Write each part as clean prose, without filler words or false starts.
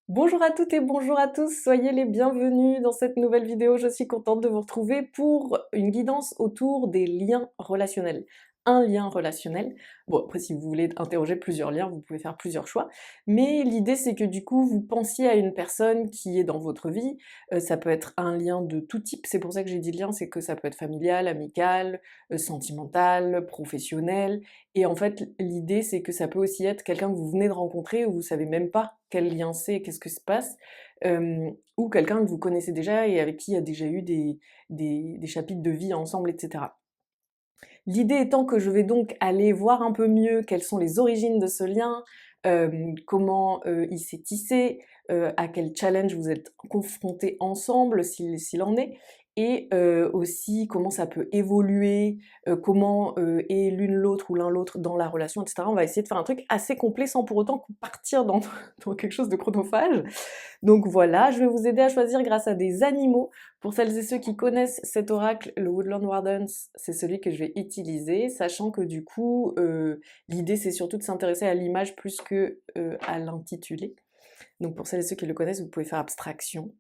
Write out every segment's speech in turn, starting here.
Bonjour à toutes et bonjour à tous, soyez les bienvenus dans cette nouvelle vidéo. Je suis contente de vous retrouver pour une guidance autour des liens relationnels. Un lien relationnel. Bon, après, si vous voulez interroger plusieurs liens, vous pouvez faire plusieurs choix. Mais l'idée, c'est que du coup, vous pensiez à une personne qui est dans votre vie. Ça peut être un lien de tout type. C'est pour ça que j'ai dit lien, c'est que ça peut être familial, amical, sentimental, professionnel. Et en fait, l'idée, c'est que ça peut aussi être quelqu'un que vous venez de rencontrer ou vous savez même pas quel lien c'est, qu'est-ce que se passe, ou quelqu'un que vous connaissez déjà et avec qui il y a déjà eu des chapitres de vie ensemble, etc. L'idée étant que je vais donc aller voir un peu mieux quelles sont les origines de ce lien, comment il s'est tissé, à quel challenge vous êtes confrontés ensemble, s'il en est, et aussi comment ça peut évoluer, comment est l'une l'autre ou l'un l'autre dans la relation, etc. On va essayer de faire un truc assez complet sans pour autant partir dans, dans quelque chose de chronophage. Donc voilà, je vais vous aider à choisir grâce à des animaux. Pour celles et ceux qui connaissent cet oracle, le Woodland Wardens, c'est celui que je vais utiliser, sachant que du coup, l'idée c'est surtout de s'intéresser à l'image plus que à l'intitulé. Donc pour celles et ceux qui le connaissent, vous pouvez faire abstraction.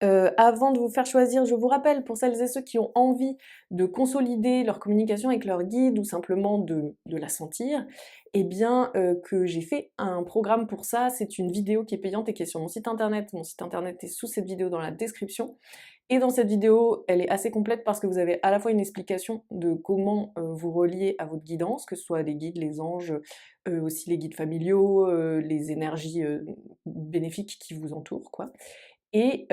Avant de vous faire choisir, je vous rappelle, pour celles et ceux qui ont envie de consolider leur communication avec leur guide ou simplement de la sentir, eh bien, que j'ai fait un programme pour ça. C'est une vidéo qui est payante et qui est sur mon site internet. Mon site internet est sous cette vidéo dans la description. Et dans cette vidéo, elle est assez complète parce que vous avez à la fois une explication de comment vous relier à votre guidance, que ce soit les guides, les anges, aussi les guides familiaux, les énergies bénéfiques qui vous entourent, quoi. Et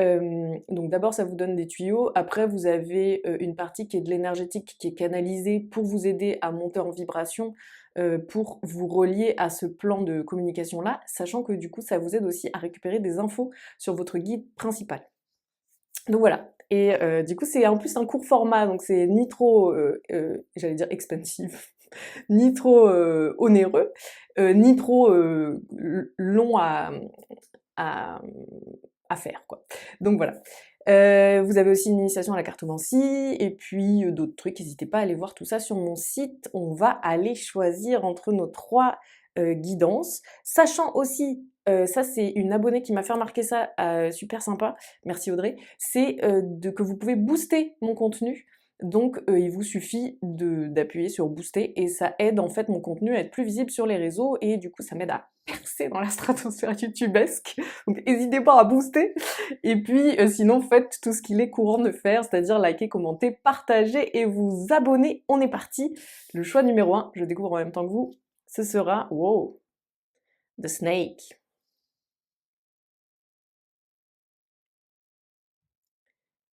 donc d'abord ça vous donne des tuyaux, après vous avez une partie qui est de l'énergétique, qui est canalisée pour vous aider à monter en vibration, pour vous relier à ce plan de communication-là, sachant que du coup ça vous aide aussi à récupérer des infos sur votre guide principal. Donc voilà, et du coup c'est en plus un court format, donc c'est ni trop, j'allais dire expensive, ni trop onéreux, ni trop long à, à faire, quoi. Donc voilà. Vous avez aussi une initiation à la cartomancie, et puis d'autres trucs, n'hésitez pas à aller voir tout ça sur mon site. On va aller choisir entre nos trois guidances, sachant aussi, ça c'est une abonnée qui m'a fait remarquer ça, super sympa, merci Audrey, c'est que vous pouvez booster mon contenu. Donc il vous suffit d'appuyer sur booster et ça aide en fait mon contenu à être plus visible sur les réseaux et du coup ça m'aide à percer dans la stratosphère youtubesque. Donc n'hésitez pas à booster. Et puis sinon faites tout ce qu'il est courant de faire, c'est-à-dire liker, commenter, partager et vous abonner. On est parti. Le choix numéro 1, je découvre en même temps que vous, ce sera, wow, The Snake.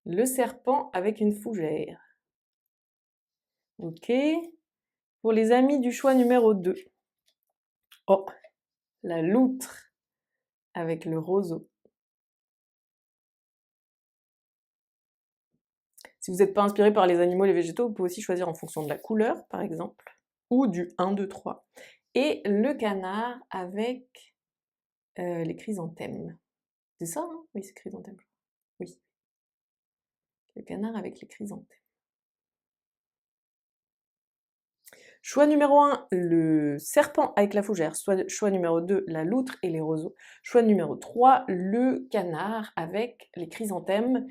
Le serpent avec une fougère. Ok. Pour les amis du choix numéro 2. Oh, la loutre avec le roseau. Si vous n'êtes pas inspiré par les animaux et les végétaux, vous pouvez aussi choisir en fonction de la couleur, par exemple, ou du 1, 2, 3. Et le canard avec les chrysanthèmes. C'est ça, hein? Oui, c'est chrysanthème. Oui. Le canard avec les chrysanthèmes. Choix numéro 1, le serpent avec la fougère. Choix numéro 2, la loutre et les roseaux. Choix numéro 3, le canard avec les chrysanthèmes.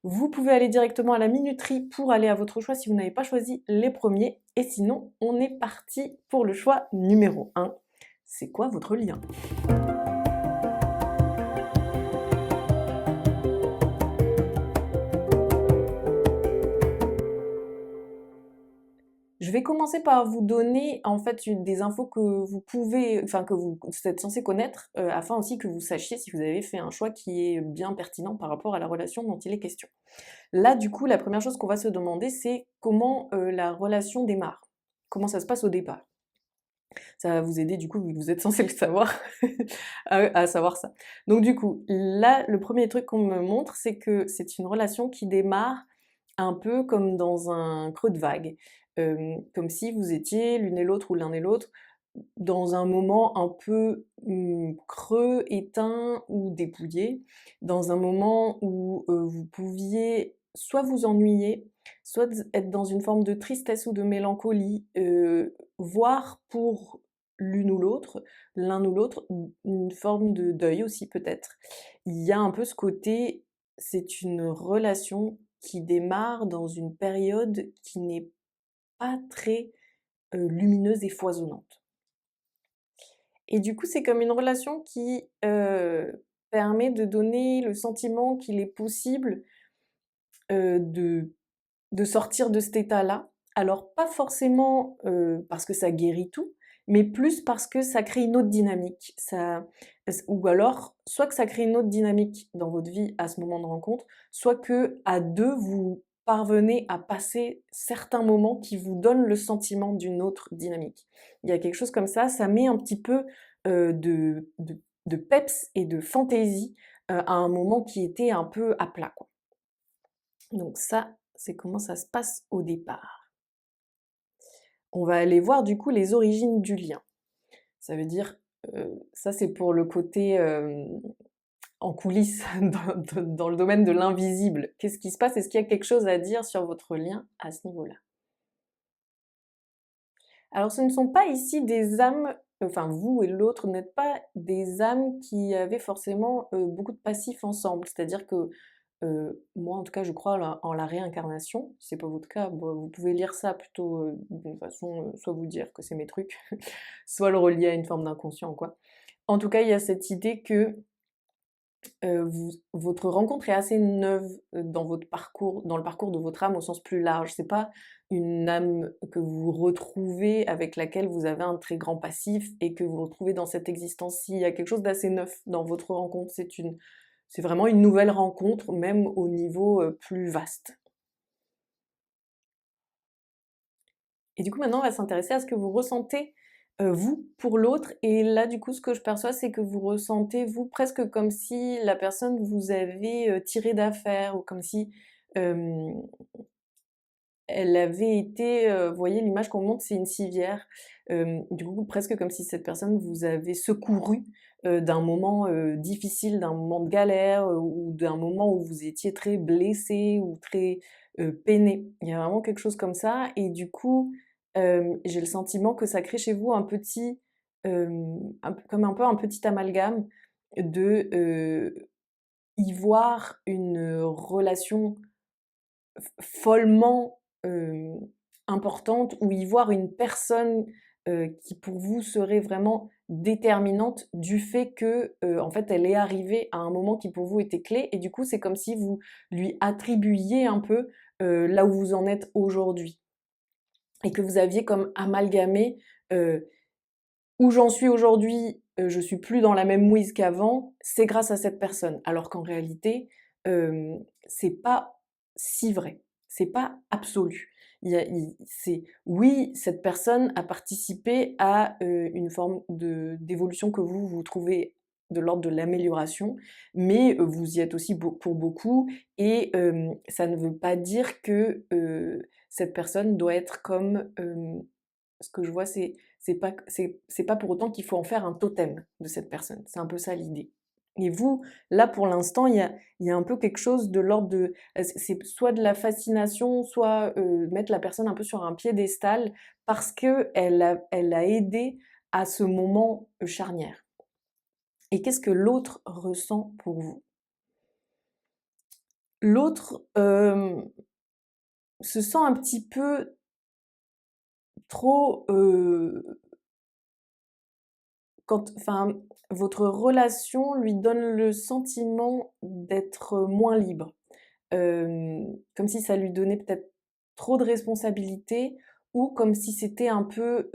Vous pouvez aller directement à la minuterie pour aller à votre choix si vous n'avez pas choisi les premiers. Et sinon, on est parti pour le choix numéro 1. C'est quoi votre lien? Je vais commencer par vous donner en fait des infos que vous pouvez, enfin que vous êtes censé connaître, afin aussi que vous sachiez si vous avez fait un choix qui est bien pertinent par rapport à la relation dont il est question. Là, du coup, la première chose qu'on va se demander, c'est comment la relation démarre. Comment ça se passe au départ. Ça va vous aider, du coup, vu que vous êtes censé le savoir, à savoir ça. Donc du coup, là, le premier truc qu'on me montre, c'est que c'est une relation qui démarre un peu comme dans un creux de vague. Comme si vous étiez l'une et l'autre ou l'un et l'autre dans un moment un peu creux, éteint ou dépouillé, dans un moment où vous pouviez soit vous ennuyer, soit être dans une forme de tristesse ou de mélancolie, voire pour l'une ou l'autre, l'un ou l'autre, une forme de deuil aussi peut-être. Il y a un peu ce côté, c'est une relation qui démarre dans une période qui n'est pas très lumineuse et foisonnante. Et du coup, c'est comme une relation qui permet de donner le sentiment qu'il est possible de sortir de cet état-là. Alors pas forcément parce que ça guérit tout, mais plus parce que ça crée une autre dynamique. Ou alors, soit que ça crée une autre dynamique dans votre vie à ce moment de rencontre, soit que à deux, vous parvenez à passer certains moments qui vous donnent le sentiment d'une autre dynamique. Il y a quelque chose comme ça met un petit peu de peps et de fantaisie à un moment qui était un peu à plat, quoi. Donc ça, c'est comment ça se passe au départ. On va aller voir du coup les origines du lien. Ça veut dire, ça c'est pour le côté en coulisses, dans le domaine de l'invisible. Qu'est-ce qui se passe? Est-ce qu'il y a quelque chose à dire sur votre lien à ce niveau-là? Alors ce ne sont pas ici des âmes, enfin vous et l'autre n'êtes pas des âmes qui avaient forcément beaucoup de passifs ensemble. C'est-à-dire que moi en tout cas je crois en la réincarnation. Si c'est pas votre cas, bon, vous pouvez lire ça plutôt d'une façon, soit vous dire que c'est mes trucs, soit le relier à une forme d'inconscient quoi. En tout cas, il y a cette idée que votre rencontre est assez neuve dans votre parcours, dans le parcours de votre âme au sens plus large. C'est pas une âme que vous retrouvez avec laquelle vous avez un très grand passif et que vous retrouvez dans cette existence-ci. Il y a quelque chose d'assez neuf dans votre rencontre. C'est vraiment une nouvelle rencontre, même au niveau plus vaste. Et du coup, maintenant, on va s'intéresser à ce que vous ressentez, vous, pour l'autre. Et là, du coup, ce que je perçois, c'est que vous ressentez, vous, presque comme si la personne vous avait tiré d'affaire, ou comme si euh, elle avait été, vous voyez, l'image qu'on montre, c'est une civière. Du coup, presque comme si cette personne vous avait secouru d'un moment difficile, d'un moment de galère, ou d'un moment où vous étiez très blessé ou très peiné. Il y a vraiment quelque chose comme ça. Et du coup, j'ai le sentiment que ça crée chez vous un petit, comme un peu un petit amalgame de y voir une relation follement importante, ou y voir une personne qui pour vous serait vraiment déterminante du fait que en fait elle est arrivée à un moment qui pour vous était clé, et du coup c'est comme si vous lui attribuiez un peu là où vous en êtes aujourd'hui, et que vous aviez comme amalgamé où j'en suis aujourd'hui, je suis plus dans la même mouise qu'avant, c'est grâce à cette personne. Alors qu'en réalité, c'est pas si vrai, c'est pas absolu. C'est oui, cette personne a participé à une forme d'évolution que vous trouvez de l'ordre de l'amélioration, mais vous y êtes aussi pour beaucoup, et ça ne veut pas dire que cette personne doit être comme ce que je vois, c'est pas pour autant qu'il faut en faire un totem de cette personne. C'est un peu ça l'idée. Et vous, là, pour l'instant, il y a un peu quelque chose de l'ordre de... C'est soit de la fascination, soit mettre la personne un peu sur un piédestal parce elle a aidé à ce moment charnière. Et qu'est-ce que l'autre ressent pour vous? L'autre se sent un petit peu trop enfin, votre relation lui donne le sentiment d'être moins libre. Comme si ça lui donnait peut-être trop de responsabilités, ou comme si c'était un peu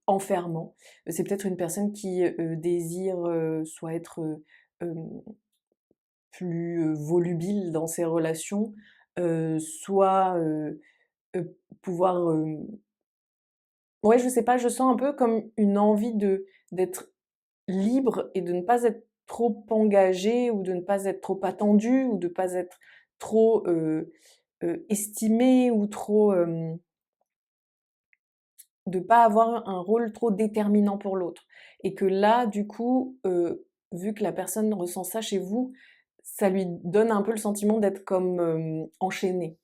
enfermant. C'est peut-être une personne qui désire soit être plus volubile dans ses relations, soit pouvoir ouais, je sais pas, je sens un peu comme une envie d'être libre et de ne pas être trop engagé, ou de ne pas être trop attendu, ou de pas être trop estimé, ou trop de pas avoir un rôle trop déterminant pour l'autre. Et que là, du coup, vu que la personne ressent ça chez vous, ça lui donne un peu le sentiment d'être comme enchaîné.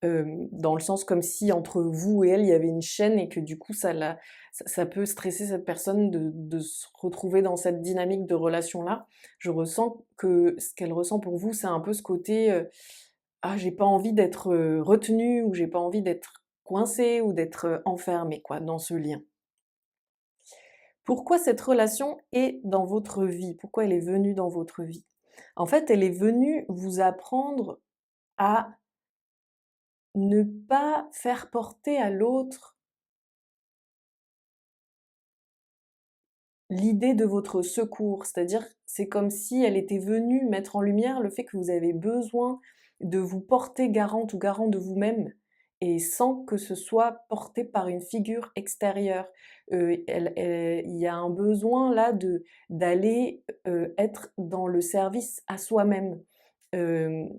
dans le sens comme si entre vous et elle, il y avait une chaîne et que du coup ça peut stresser cette personne de se retrouver dans cette dynamique de relation-là. Je ressens que ce qu'elle ressent pour vous, c'est un peu ce côté, «Ah j'ai pas envie d'être, retenue» ou «J'ai pas envie d'être coincée» ou d'être, enfermée quoi, dans ce lien. Pourquoi cette relation est dans votre vie? Pourquoi elle est venue dans votre vie? En fait, elle est venue vous apprendre à ne pas faire porter à l'autre l'idée de votre secours. C'est-à-dire, c'est comme si elle était venue mettre en lumière le fait que vous avez besoin de vous porter garante ou garant de vous-même et sans que ce soit porté par une figure extérieure. Il y a un besoin là de d'aller, être dans le service à soi-même. Hem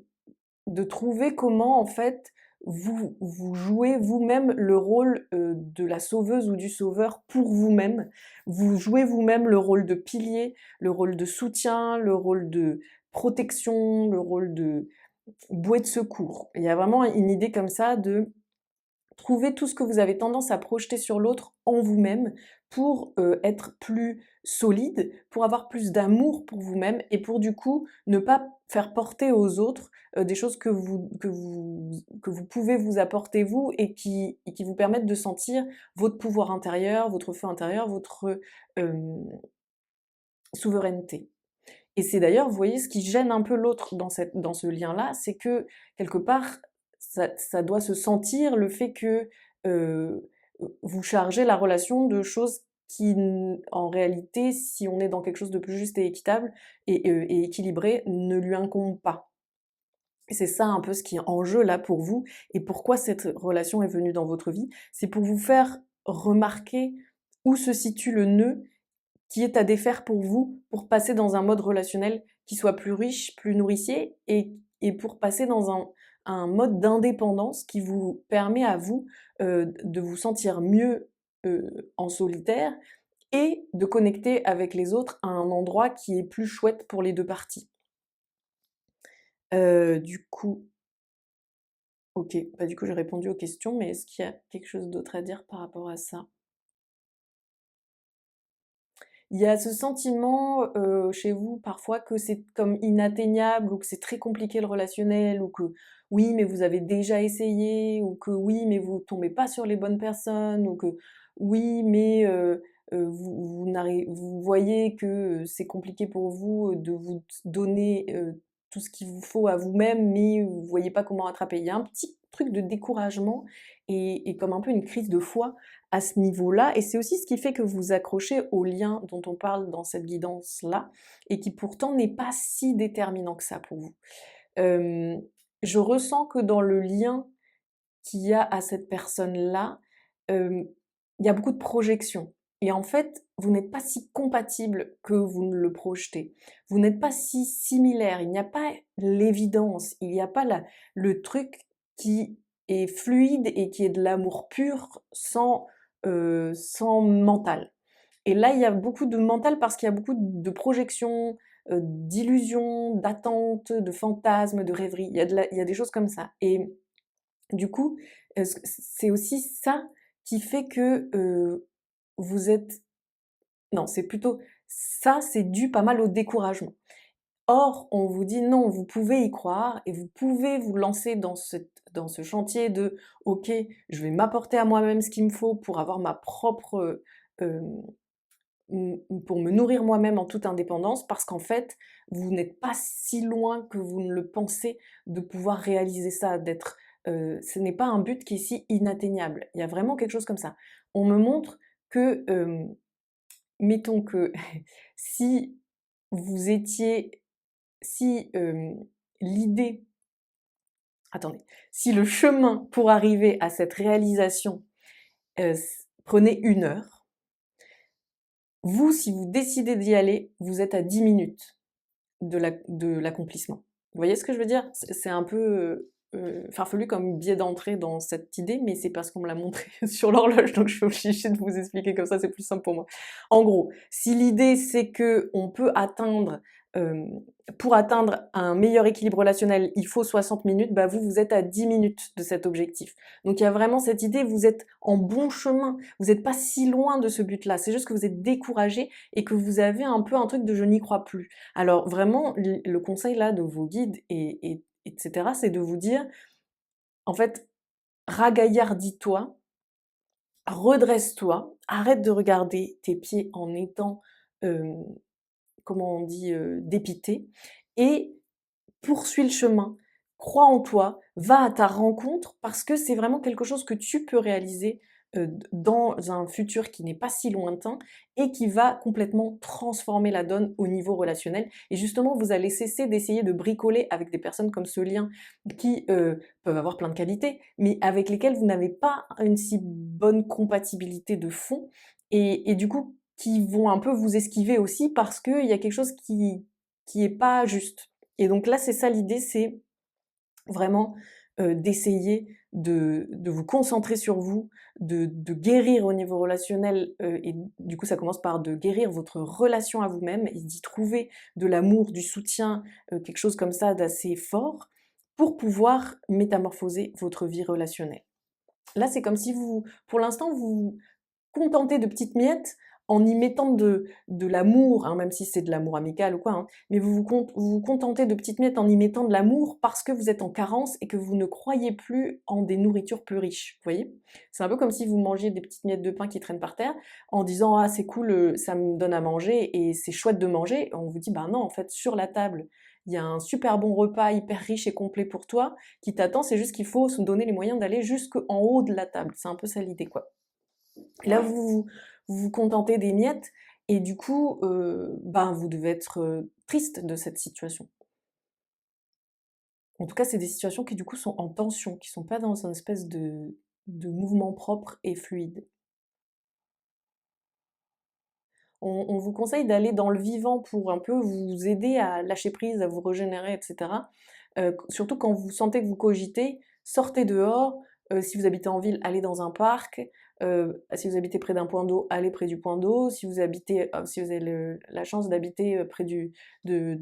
De trouver comment en fait vous jouez vous-même le rôle, de la sauveuse ou du sauveur pour vous-même. Vous jouez vous-même le rôle de pilier, le rôle de soutien, le rôle de protection, le rôle de bouée de secours. Il y a vraiment une idée comme ça de trouver tout ce que vous avez tendance à projeter sur l'autre en vous-même pour, être plus solide, pour avoir plus d'amour pour vous-même et pour du coup ne pas faire porter aux autres, des choses que vous pouvez vous apporter vous et qui vous permettent de sentir votre pouvoir intérieur, votre feu intérieur, votre, hem, souveraineté. Et c'est d'ailleurs, vous voyez, ce qui gêne un peu l'autre dans ce lien-là, c'est que quelque part, ça doit se sentir le fait que, heu, vous chargez la relation de choses qui en réalité, si on est dans quelque chose de plus juste et équitable et équilibré, ne lui incombent pas. Et c'est ça un peu ce qui est en jeu là pour vous et pourquoi cette relation est venue dans votre vie. C'est pour vous faire remarquer où se situe le nœud qui est à défaire pour vous, pour passer dans un mode relationnel qui soit plus riche, plus nourricier et pour passer dans un mode d'indépendance qui vous permet à vous, de vous sentir mieux, en solitaire et de connecter avec les autres à un endroit qui est plus chouette pour les 2 parties. Du coup OK, bah, du coup j'ai répondu aux questions, mais est-ce qu'il y a quelque chose d'autre à dire par rapport à ça? Il y a ce sentiment, chez vous parfois que c'est comme inatteignable ou que c'est très compliqué le relationnel ou que oui, mais vous avez déjà essayé ou que oui, mais vous tombez pas sur les bonnes personnes ou que oui, mais vous voyez que, c'est compliqué pour vous, de vous donner, tout ce qu'il vous faut à vous-même, mais vous voyez pas comment rattraper. Il y a un petit truc de découragement et comme un peu une crise de foi à ce niveau-là et c'est aussi ce qui fait que vous accrochez au lien dont on parle dans cette guidance-là et qui pourtant n'est pas si déterminant que ça pour vous. Hem, je ressens que dans le lien qu'il y a à cette personne-là, hem, il y a beaucoup de projections et en fait, vous n'êtes pas si compatibles que vous ne le projetez. Vous n'êtes pas si similaires, il n'y a pas l'évidence, il n'y a pas le truc qui est fluide et qui est de l'amour pur sans mental. Et là, il y a beaucoup de mental parce qu'il y a beaucoup de projections, d'illusions, d'attentes, de fantasmes, de rêveries. Il y a des choses comme ça et du coup, c'est aussi ça qui fait que, vous êtes non, c'est plutôt ça, c'est dû pas mal au découragement. Or, on vous dit: «Non, vous pouvez y croire et vous pouvez vous lancer dans ce chantier de: "OK, je vais m'apporter à moi-même ce qu'il me faut pour avoir ma propre, pour me nourrir moi-même en toute indépendance", parce qu'en fait, vous n'êtes pas si loin que vous ne le pensez de pouvoir réaliser ça, ce n'est pas un but qui est si inatteignable. Il y a vraiment quelque chose comme ça. On me montre que, mettons que si vous étiez si, l'idée attendez, si le chemin pour arriver à cette réalisation, prenait 1 heure, vous, si vous décidez d'y aller, vous êtes à 10 minutes de l'accomplissement. Vous voyez ce que je veux dire? C'est un peu, farfelu comme biais d'entrée dans cette idée, mais c'est parce qu'on me l'a montré sur l'horloge, donc je suis obligée de vous expliquer comme ça, c'est plus simple pour moi. En gros, si l'idée c'est que on peut atteindre, pour atteindre un meilleur équilibre relationnel, il faut 60 minutes, bah vous êtes à 10 minutes de cet objectif. Donc il y a vraiment cette idée, vous êtes en bon chemin, vous n'êtes pas si loin de ce but-là, c'est juste que vous êtes découragé et que vous avez un peu un truc de je n'y crois plus. Alors vraiment, le conseil là de vos guides etc., c'est de vous dire, en fait, ragaillardis-toi, redresse-toi, arrête de regarder tes pieds en étant, comment on dit, dépité, et poursuis le chemin. Crois en toi, va à ta rencontre parce que c'est vraiment quelque chose que tu peux réaliser dans un futur qui n'est pas si lointain et qui va complètement transformer la donne au niveau relationnel. Et justement, vous allez cesser d'essayer de bricoler avec des personnes comme ce lien qui peuvent avoir plein de qualités, mais avec lesquelles vous n'avez pas une si bonne compatibilité de fond et du coup qui vont un peu vous esquiver aussi parce qu'il y a quelque chose qui est pas juste. Et donc là, c'est ça l'idée, c'est vraiment d'essayer de vous concentrer sur vous, de guérir au niveau relationnel, et du coup ça commence par de guérir votre relation à vous-même et d'y trouver de l'amour, du soutien, quelque chose comme ça d'assez fort, pour pouvoir métamorphoser votre vie relationnelle. Là, c'est comme si vous, pour l'instant, vous contenter de petites miettes en y mettant de l'amour, hein, même si c'est de l'amour amical ou quoi, hein, mais vous vous contentez de petites miettes en y mettant de l'amour parce que vous êtes en carence et que vous ne croyez plus en des nourritures plus riches, vous voyez? C'est un peu comme si vous mangiez des petites miettes de pain qui traînent par terre en disant: «Ah c'est cool, ça me donne à manger et c'est chouette de manger». On vous dit: «Bah non, en fait, sur la table, il y a un super bon repas hyper riche et complet pour toi qui t'attend, c'est juste qu'il faut se donner les moyens d'aller jusqu'en haut de la table». C'est un peu ça l'idée, quoi. Là, vous vous contentez des miettes et du coup, ben, vous devez être, triste de cette situation. En tout cas, c'est des situations qui, du coup, sont en tension, qui sont pas dans un espèce de mouvement propre et fluide. On vous conseille d'aller dans le vivant pour un peu vous aider à lâcher prise, à vous régénérer, et cetera. Surtout quand vous sentez que vous cogitez, sortez dehors. Si vous habitez en ville, allez dans un parc. Si vous habitez près d'un point d'eau, allez près du point d'eau. Si vous habitez, si vous avez la chance d'habiter près de, de,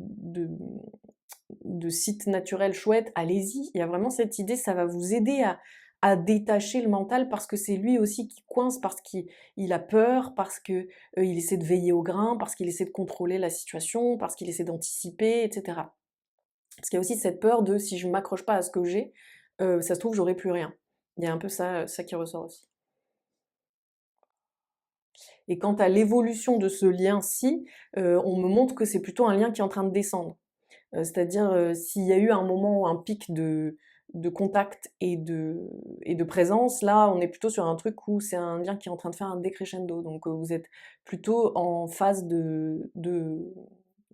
de sites naturels chouettes, allez-y. Il y a vraiment cette idée, ça va vous aider à détacher le mental parce que c'est lui aussi qui coince, parce qu'il a peur, parce que il essaie de veiller au grain, parce qu'il essaie de contrôler la situation, parce qu'il essaie d'anticiper, etc. Parce qu'il y a aussi cette peur de si je m'accroche pas à ce que j'ai, ça se trouve j'aurai plus rien. Il y a un peu ça, ça qui ressort aussi. Et quant à l'évolution de ce lien-ci, on me montre que c'est plutôt un lien qui est en train de descendre. C'est-à-dire, s'il y a eu un moment, un pic de contact et de présence, là, on est plutôt sur un truc où c'est un lien qui est en train de faire un décrescendo. Donc, vous êtes plutôt en phase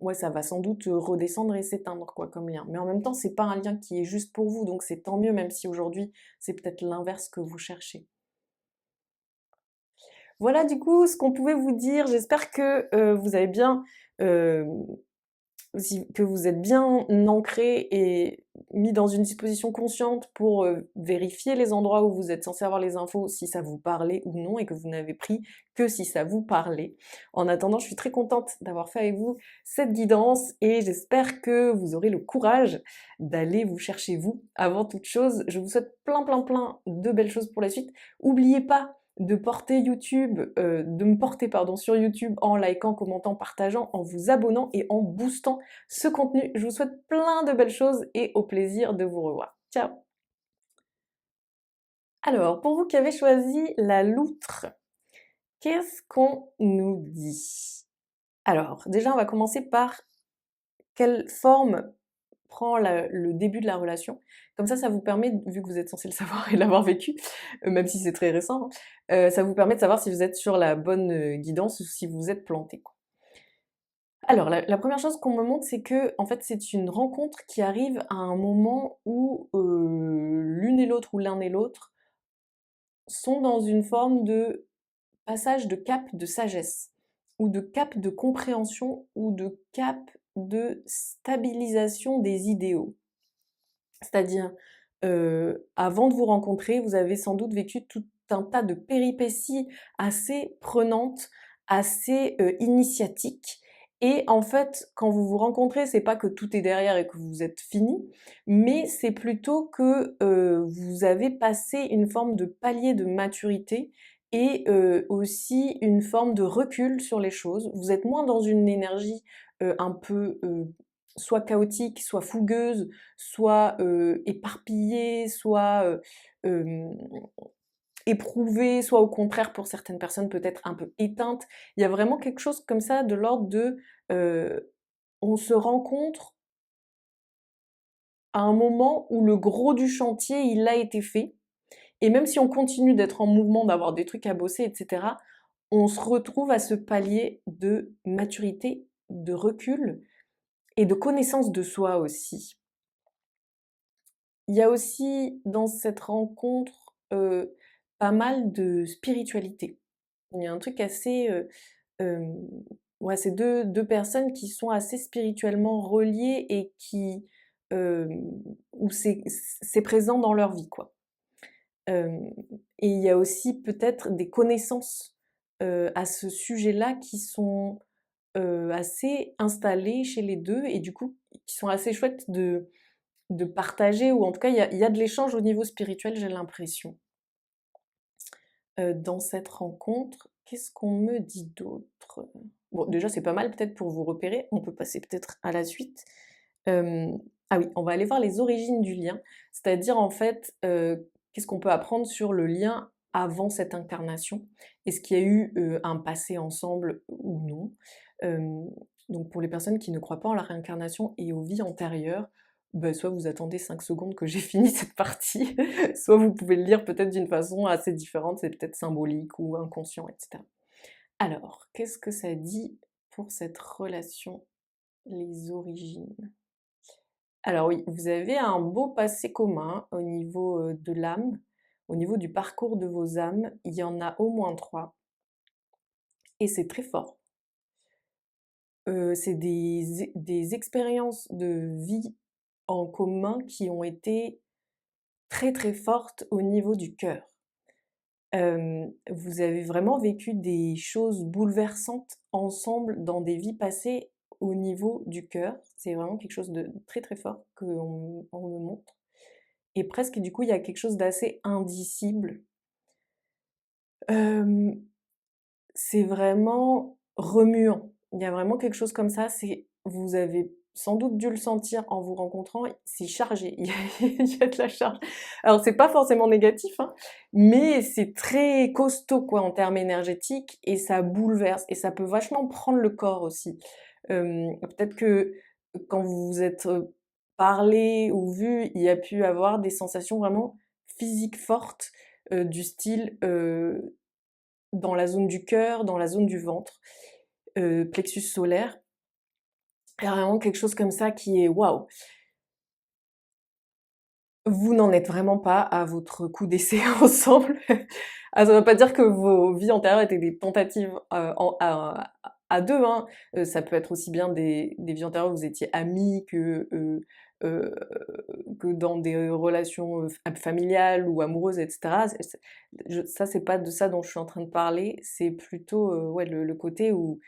ouais, ça va sans doute redescendre et s'éteindre, quoi, comme lien. Mais en même temps, c'est pas un lien qui est juste pour vous, donc c'est tant mieux, même si aujourd'hui, c'est peut-être l'inverse que vous cherchez. Voilà, du coup, ce qu'on pouvait vous dire. J'espère que vous avez bien euh, que vous êtes bien ancré et mis dans une disposition consciente pour vérifier les endroits où vous êtes censé avoir les infos, si ça vous parlait ou non, et que vous n'avez pris que si ça vous parlait. En attendant, je suis très contente d'avoir fait avec vous cette guidance et j'espère que vous aurez le courage d'aller vous chercher vous avant toute chose. Je vous souhaite plein plein plein de belles choses pour la suite. N'oubliez pas de me porter pardon sur YouTube en likant, commentant, partageant, en vous abonnant et en boostant ce contenu. Je vous souhaite plein de belles choses et au plaisir de vous revoir. Ciao! Alors, pour vous qui avez choisi la loutre, qu'est-ce qu'on nous dit? Alors, déjà, on va commencer par quelle forme prend le début de la relation. Comme ça vous permet, vu que vous êtes censé le savoir et l'avoir vécu, même si c'est très récent, hein, ça vous permet de savoir si vous êtes sur la bonne guidance ou si vous êtes planté, quoi. Alors, la première chose qu'on me montre, c'est que, en fait, c'est une rencontre qui arrive à un moment où l'une et l'autre ou l'un et l'autre sont dans une forme de passage de cap de sagesse, ou de cap de compréhension, ou de cap de stabilisation des idéaux. C'est-à-dire, avant de vous rencontrer, vous avez sans doute vécu tout un tas de péripéties assez prenantes, assez, initiatiques et en fait, quand vous vous rencontrez, c'est pas que tout est derrière et que vous êtes fini, mais c'est plutôt que, vous avez passé une forme de palier de maturité et aussi une forme de recul sur les choses. Vous êtes moins dans une énergie, un peu, soit chaotique, soit fougueuse, soit, éparpillée, soit, éprouvée, soit au contraire pour certaines personnes peut-être un peu éteinte. Il y a vraiment quelque chose comme ça de l'ordre de, on se rencontre à un moment où le gros du chantier, il a été fait et même si on continue d'être en mouvement, d'avoir des trucs à bosser et cetera, on se retrouve à ce palier de maturité, de recul et de connaissance de soi aussi. Il y a aussi dans cette rencontre, pas mal de spiritualité. Il y a un truc assez, hem, ouais, c'est deux personnes qui sont assez spirituellement reliées et qui, où c'est présent dans leur vie, quoi. Hem et il y a aussi peut-être des connaissances, à ce sujet-là qui sont, assez installées chez les 2 et du coup, qui sont assez chouettes de partager ou en tout cas il y a de l'échange au niveau spirituel, j'ai l'impression. Dans cette rencontre, qu'est-ce qu'on me dit d'autre? Bon, déjà, c'est pas mal peut-être pour vous repérer. On peut passer peut-être à la suite. Ah oui, on va aller voir les origines du lien, c'est-à-dire en fait, qu'est-ce qu'on peut apprendre sur le lien avant cette incarnation? Est-ce qu'il y a eu, un passé ensemble ou non? Hem, donc pour les personnes qui ne croient pas en la réincarnation et aux vies antérieures, bah, soit vous attendez 5 secondes que j'ai fini cette partie, soit vous pouvez le lire peut-être d'une façon assez différente, c'est peut-être symbolique ou inconscient, et cetera. Alors, qu'est-ce que ça dit pour cette relation, les origines? Alors oui, vous avez un beau passé commun au niveau, de l'âme, au niveau du parcours de vos âmes, il y en a au moins 3 et c'est très fort. C'est des expériences de vie en commun qui ont été très, très fortes au niveau du cœur. Vous avez vraiment vécu des choses bouleversantes ensemble dans des vies passées au niveau du cœur. C'est vraiment quelque chose de très, très fort qu'on me montre et presque du coup, il y a quelque chose d'assez indicible. Hem, c'est vraiment remuant. Il y a vraiment quelque chose comme ça, c'est vous avez sans doute dû le sentir en vous rencontrant, c'est chargé, il y a de la charge. Alors c'est pas forcément négatif, hein, mais c'est très costaud quoi en termes énergétiques et ça bouleverse et ça peut vachement prendre le corps aussi. Peut-être que quand vous vous êtes, parlé ou vu, il y a pu avoir des sensations vraiment physiques fortes, du style, dans la zone du cœur, dans la zone du ventre, plexus solaire. Il y a vraiment quelque chose comme ça qui est waouh! Vous n'en êtes vraiment pas à votre coup d'essai ensemble. Ah, ça veut pas dire que vos vies antérieures étaient des tentatives, à 2, hein. Ça peut être aussi bien des vies antérieures où vous étiez amis heu, que dans des relations, familiales ou amoureuses et cetera. C'est pas de ça dont je suis en train de parler, c'est plutôt, ouais, le côté où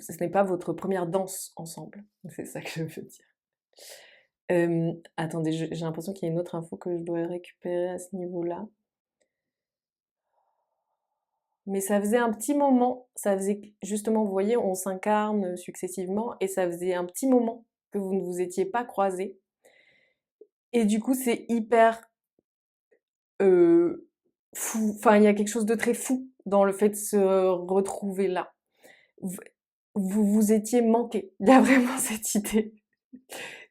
ce n'est pas votre première danse ensemble. C'est ça que je veux dire. Attendez, j'ai l'impression qu'il y a une autre info que je dois récupérer à ce niveau-là. Mais ça faisait un petit moment, ça faisait justement, vous voyez, on s'incarne successivement et ça faisait un petit moment que vous ne vous étiez pas croisés et du coup, c'est hyper, heu, fou. Enfin, il y a quelque chose de très fou dans le fait de se retrouver là. V vous vous étiez manqués. Il y a vraiment cette idée.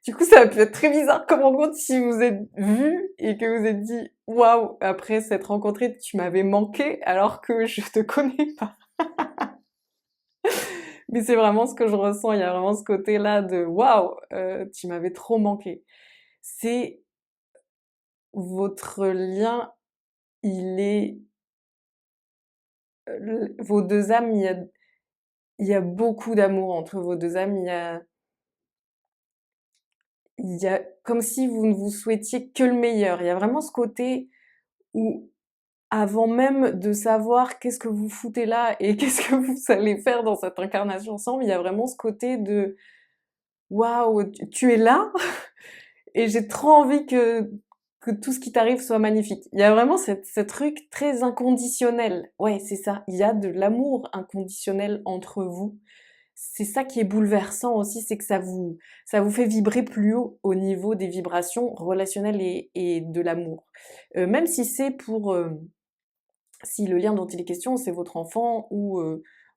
Du coup, ça a pu être très bizarre comme rencontre si vous êtes vus et que vous êtes dit: «Waouh, après s'être rencontrés, tu m'avais manqué alors que je te connais pas». Mais c'est vraiment ce que je ressens, il y a vraiment ce côté-là de: «Waouh, tu m'avais trop manqué». C'est votre lien, il est, vos 2 âmes, il y a beaucoup d'amour entre vos 2 âmes, il y a comme si vous ne vous souhaitiez que le meilleur. Il y a vraiment ce côté où, avant même de savoir qu'est-ce que vous foutez là et qu'est-ce que vous allez faire dans cette incarnation ensemble, il y a vraiment ce côté de waouh, tu es là et j'ai trop envie que tout ce qui t'arrive soit magnifique. Il y a vraiment ce truc très inconditionnel. Ouais, c'est ça. Il y a de l'amour inconditionnel entre vous. C'est ça qui est bouleversant aussi, c'est que ça vous fait vibrer plus haut au niveau des vibrations relationnelles et de l'amour. Même si c'est pour, si le lien dont il est question, c'est votre enfant ou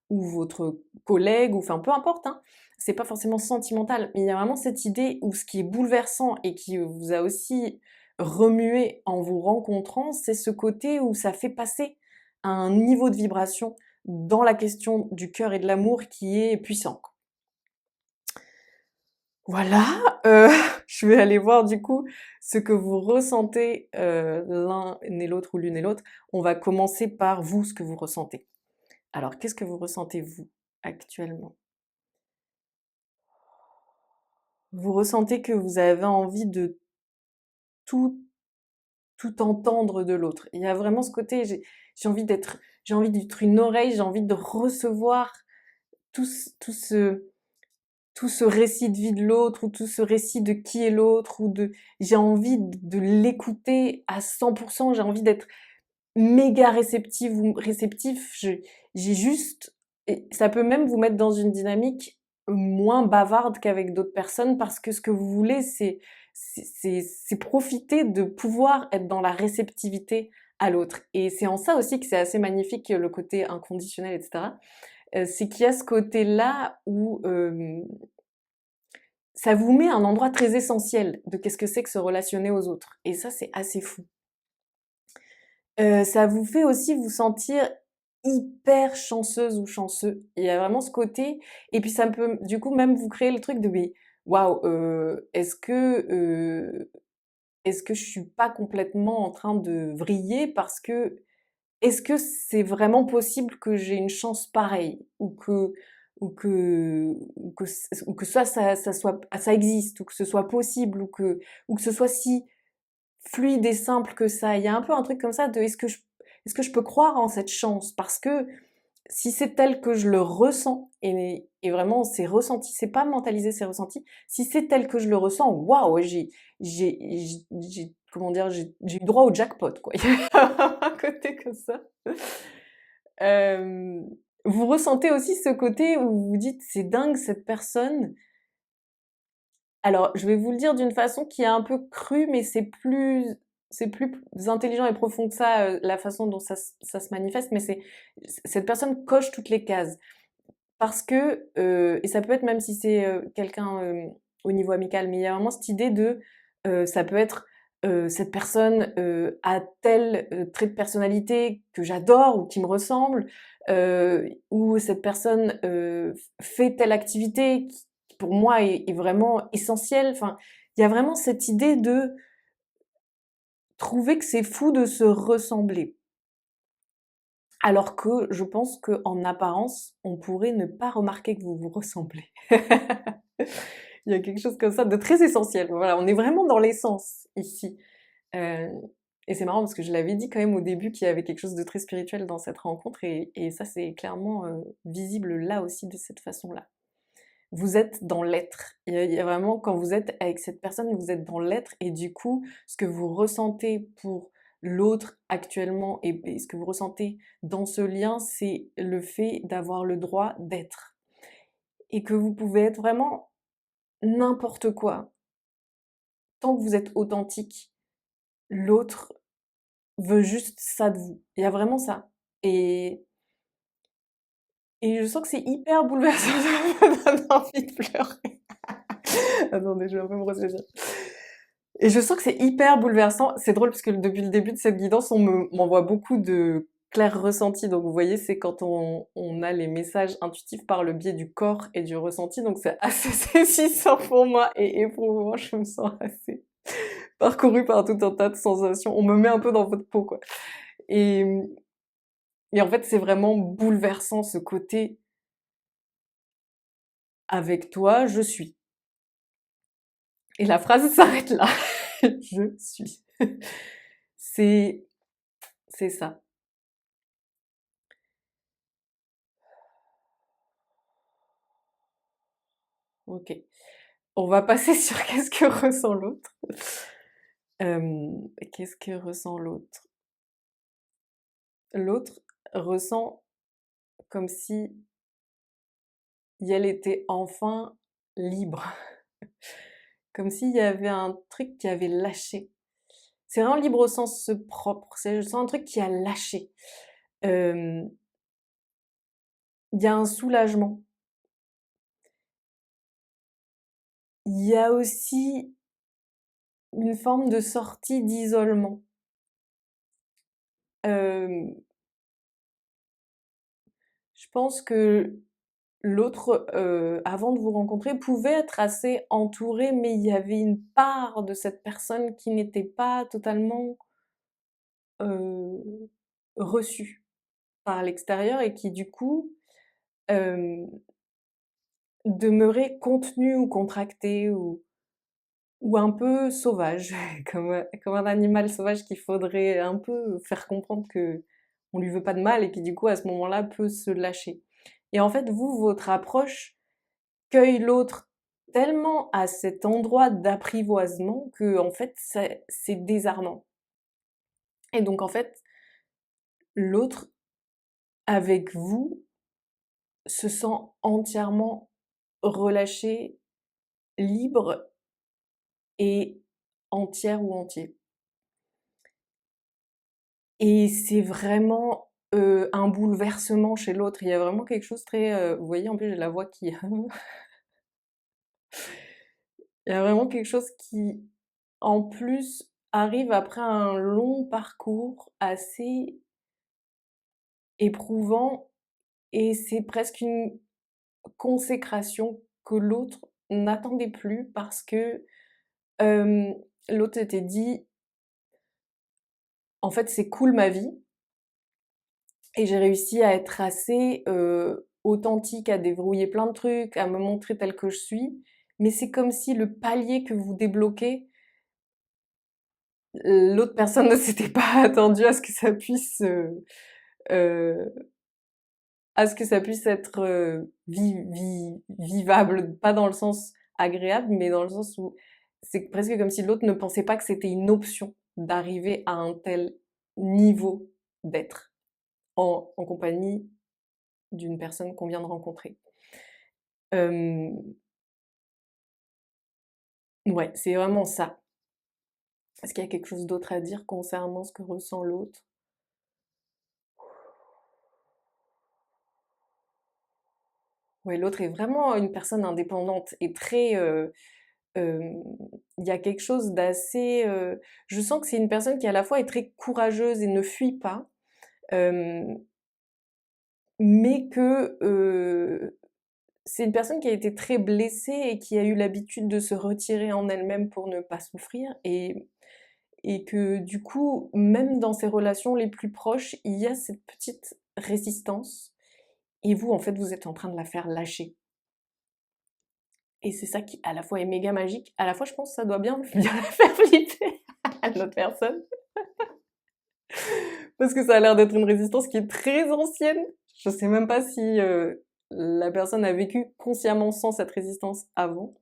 votre collègue, ou enfin peu importe, hein, c'est pas forcément sentimental, mais il y a vraiment cette idée où ce qui est bouleversant et qui vous a aussi remué en vous rencontrant, c'est ce côté où ça fait passer à un niveau de vibration dans la question du cœur et de l'amour qui est puissant. Voilà, je vais aller voir du coup ce que vous ressentez l'un et l'autre ou l'une et l'autre. On va commencer par vous, ce que vous ressentez. Alors, qu'est-ce que vous ressentez vous actuellement? Vous ressentez que vous avez envie de tout, tout entendre de l'autre. Il y a vraiment ce côté, j'ai envie d'être une oreille, j'ai envie de recevoir tout, tout ce récit de vie de l'autre, ou tout ce récit de qui est l'autre, j'ai envie de l'écouter à 100%, j'ai envie d'être méga réceptive ou réceptif, j'ai juste, et ça peut même vous mettre dans une dynamique moins bavarde qu'avec d'autres personnes, parce que ce que vous voulez, c'est profiter de pouvoir être dans la réceptivité à l'autre. Et c'est en ça aussi que c'est assez magnifique, le côté inconditionnel, etc. C'est qu'il y a ce côté-là où ça vous met à un endroit très essentiel de qu'est-ce que c'est que se relationner aux autres. Et ça, c'est assez fou. Ça vous fait aussi vous sentir hyper chanceuse ou chanceux. Il y a vraiment ce côté, et puis ça peut du coup même vous créer le truc de mais waouh, est-ce que je suis pas complètement en train de vriller, parce que est-ce que c'est vraiment possible que j'ai une chance pareille, ou que ça soit, ça existe, ou que ce soit possible, ou que ce soit si fluide et simple que ça. Il y a un peu un truc comme ça de est-ce que je peux croire en cette chance? Parce que si c'est tel que je le ressens, et vraiment c'est ressenti, c'est pas mentalisé, c'est ressenti. Si c'est tel que je le ressens, waouh, comment dire, j'ai eu droit au jackpot, quoi. Il y a un côté comme ça. Euh, Vous ressentez aussi ce côté où vous vous dites, c'est dingue cette personne. Alors, je vais vous le dire d'une façon qui est un peu crue, mais c'est plus intelligent et profond que ça, la façon dont ça se manifeste, mais cette personne coche toutes les cases. Parce que, et ça peut être même si c'est quelqu'un au niveau amical, mais il y a vraiment cette idée de, ça peut être cette personne a tel trait de personnalité que j'adore ou qui me ressemble, ou cette personne fait telle activité qui pour moi est vraiment essentielle. Enfin, il y a vraiment cette idée de trouver que c'est fou de se ressembler. Alors que je pense qu'en apparence, on pourrait ne pas remarquer que vous vous ressemblez. Il y a quelque chose comme ça de très essentiel. Voilà, on est vraiment dans l'essence ici. Heu et c'est marrant parce que je l'avais dit quand même au début qu'il y avait quelque chose de très spirituel dans cette rencontre, et ça c'est clairement, visible là aussi de cette façon-là. Vous êtes dans l'être. Il y a vraiment, quand vous êtes avec cette personne, vous êtes dans l'être, et du coup, ce que vous ressentez pour l'autre actuellement, et ce que vous ressentez dans ce lien, c'est le fait d'avoir le droit d'être. Et que vous pouvez être vraiment n'importe quoi. Tant que vous êtes authentique, l'autre veut juste ça de vous. Il y a vraiment ça. Et, et je sens que c'est hyper bouleversant, ça me donne envie de pleurer. Attendez, je vais un peu me ressaisir. Et je sens que c'est hyper bouleversant. C'est drôle parce que depuis le début de cette guidance, m'envoie beaucoup de clairs ressentis. Donc vous voyez, c'est quand on a les messages intuitifs par le biais du corps et du ressenti. Donc c'est assez saisissant pour moi et éprouvant. Je me sens assez parcourue par tout un tas de sensations. On me met un peu dans votre peau, quoi. Et, et en fait, c'est vraiment bouleversant, ce côté avec toi, je suis. Et la phrase s'arrête là. Je suis. C'est c'est ça. OK. On va passer sur qu'est-ce que ressent l'autre. Qu'est-ce que ressent l'autre? L'autre ressent comme si elle était enfin libre, comme s'il y avait un truc qui avait lâché. C'est vraiment libre au sens propre, c'est je sens un truc qui a lâché. Hem, il y a un soulagement. Il y a aussi une forme de sortie d'isolement. Hem, je pense que l'autre, avant de vous rencontrer, pouvait être assez entouré, mais il y avait une part de cette personne qui n'était pas totalement, heu, reçue par l'extérieur et qui du coup, hem, demeurait contenue ou contractée ou un peu sauvage, comme un animal sauvage qu'il faudrait un peu faire comprendre qu'on lui veut pas de mal et qui du coup à ce moment-là peut se lâcher. Et en fait, vous, votre approche cueille l'autre tellement à cet endroit d'apprivoisement que en fait c'est désarmant. Et donc en fait, l'autre avec vous se sent entièrement relâché, libre et entière ou entier. Et c'est vraiment, un bouleversement chez l'autre. Il y a vraiment quelque chose très, vous voyez en plus j'ai la voix qui il y a vraiment quelque chose qui, en plus, arrive après un long parcours assez éprouvant et c'est presque une consécration que l'autre n'attendait plus parce que, hem, l'autre s'était dit: «En fait, c'est cool ma vie et j'ai réussi à être assez, authentique, à déverrouiller plein de trucs, à me montrer telle que je suis». Mais c'est comme si le palier que vous débloquez, l'autre personne ne s'était pas attendue à ce que ça puisse, heu, à ce que ça puisse être, vivable, pas dans le sens agréable, mais dans le sens où c'est presque comme si l'autre ne pensait pas que c'était une option d'arriver à un tel niveau d'être en compagnie d'une personne qu'on vient de rencontrer. Hem, ouais, c'est vraiment ça. Est-ce qu'il y a quelque chose d'autre à dire concernant ce que ressent l'autre? Ouais, l'autre est vraiment une personne indépendante et très, hem, il y a quelque chose d'assez, je sens que c'est une personne qui à la fois est très courageuse et ne fuit pas, hem, mais que, c'est une personne qui a été très blessée et qui a eu l'habitude de se retirer en elle-même pour ne pas souffrir et que du coup, même dans ses relations les plus proches, il y a cette petite résistance et vous, en fait, vous êtes en train de la faire lâcher. Et c'est ça qui, à la fois, est méga magique, à la fois, je pense que ça doit bien la faire flipper à l'autre personne, parce que ça a l'air d'être une résistance qui est très ancienne. Je sais même pas si, la personne a vécu consciemment sans cette résistance avant.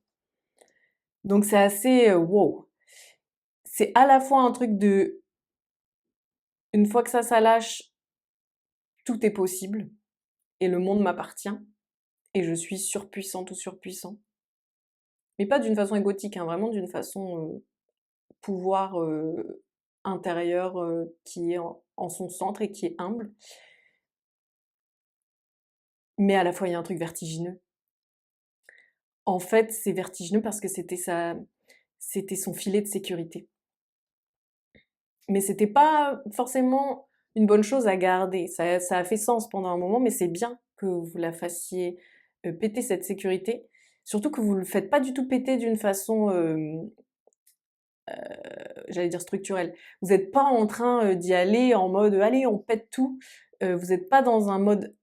Donc c'est assez, wow. C'est à la fois un truc de, une fois que ça lâche, tout est possible et le monde m'appartient et je suis surpuissante ou surpuissant. Mais pas d'une façon égotique, hein, vraiment d'une façon, pouvoir, intérieur, qui est en son centre et qui est humble. Mais à la fois, il y a un truc vertigineux. En fait, c'est vertigineux parce que c'était son filet de sécurité. Mais c'était pas forcément une bonne chose à garder. Ça a fait sens pendant un moment, mais c'est bien que vous la fassiez, péter cette sécurité. Surtout que vous le faites pas du tout péter d'une façon, j'allais dire structurelle. Vous êtes pas en train, d'y aller en mode: «Allez, on pète tout». Vous êtes pas dans un mode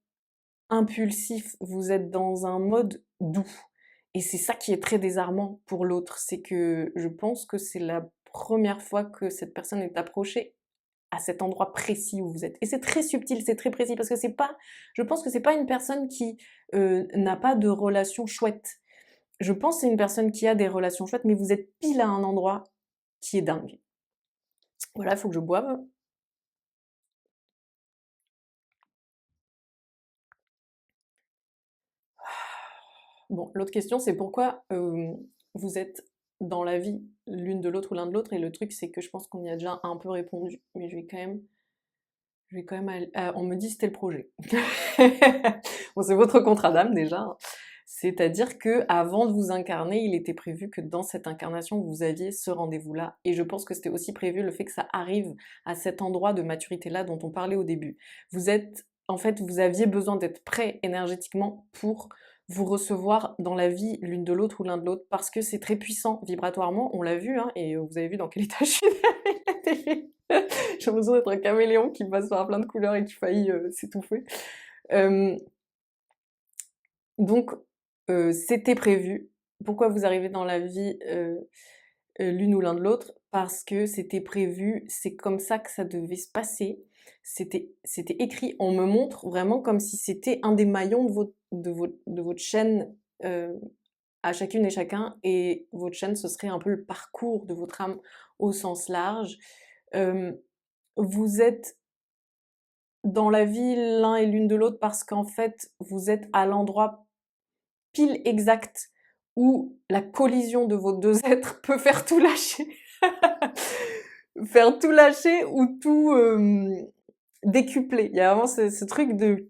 impulsif, vous êtes dans un mode doux Et c'est ça qui est très désarmant pour l'autre, c'est que je pense que c'est la première fois que cette personne est approchée à cet endroit précis où vous êtes. Et c'est très subtil, c'est très précis, parce que c'est pas, je pense que c'est pas une personne qui n'a pas de relations chouettes. Je pense que c'est une personne qui a des relations chouettes, mais vous êtes pile à un endroit qui est dingue. Voilà, il faut que je boive. Bon, l'autre question, c'est pourquoi vous êtes dans la vie l'une de l'autre ou l'un de l'autre, et le truc, c'est que je pense qu'on y a déjà un peu répondu, mais je vais quand même on me dit c'était le projet. Bon, c'est votre contrat d'âme déjà. C'est-à-dire que avant de vous incarner, il était prévu que dans cette incarnation, vous aviez ce rendez-vous-là. Et je pense que c'était aussi prévu le fait que ça arrive à cet endroit de maturité-là dont on parlait au début. En fait, vous aviez besoin d'être prêt énergétiquement pour vous recevoir dans la vie l'une de l'autre ou l'un de l'autre, parce que c'est très puissant vibratoirement, on l'a vu, hein, et vous avez vu dans quel état je suis derrière. J'ai l'impression d'être un caméléon qui passe par plein de couleurs et qui faillit s'étouffer. Euh, donc, c'était prévu. Pourquoi vous arrivez dans la vie l'une ou l'un de l'autre? Parce que c'était prévu, c'est comme ça que ça devait se passer. C'était écrit. On me montre vraiment comme si c'était un des maillons de votre chaîne à chacune et chacun, et votre chaîne, ce serait un peu le parcours de votre âme au sens large. Euh, vous êtes dans la vie l'un et l'une de l'autre parce qu'en fait, vous êtes à l'endroit pile exact où la collision de vos deux êtres peut faire tout lâcher. Faire tout lâcher ou tout décupler. Il y a vraiment ce truc de...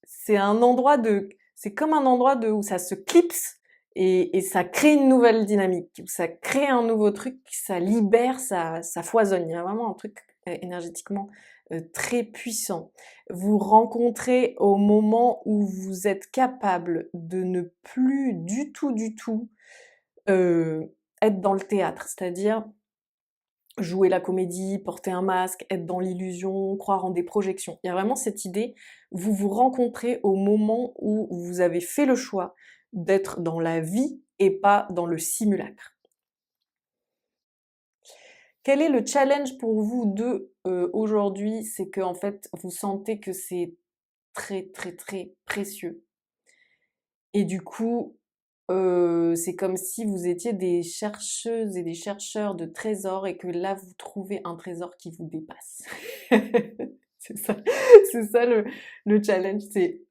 C'est un endroit de... C'est comme un endroit où ça se clipse et ça crée une nouvelle dynamique, où ça crée un nouveau truc, ça libère, ça foisonne. Il y a vraiment un truc énergétiquement très puissant. Vous rencontrez au moment où vous êtes capable de ne plus du tout euh, être dans le théâtre, c'est-à-dire jouer la comédie, porter un masque, être dans l'illusion, croire en des projections. Il y a vraiment cette idée, vous vous rencontrez au moment où vous avez fait le choix d'être dans la vie et pas dans le simulacre. Quel est le challenge pour vous deux aujourd'hui? C'est que en fait, vous sentez que c'est très très très précieux. Et du coup, c'est comme si vous étiez des chercheuses et des chercheurs de trésors et que là, vous trouvez un trésor qui vous dépasse. C'est ça, c'est ça le challenge, c'est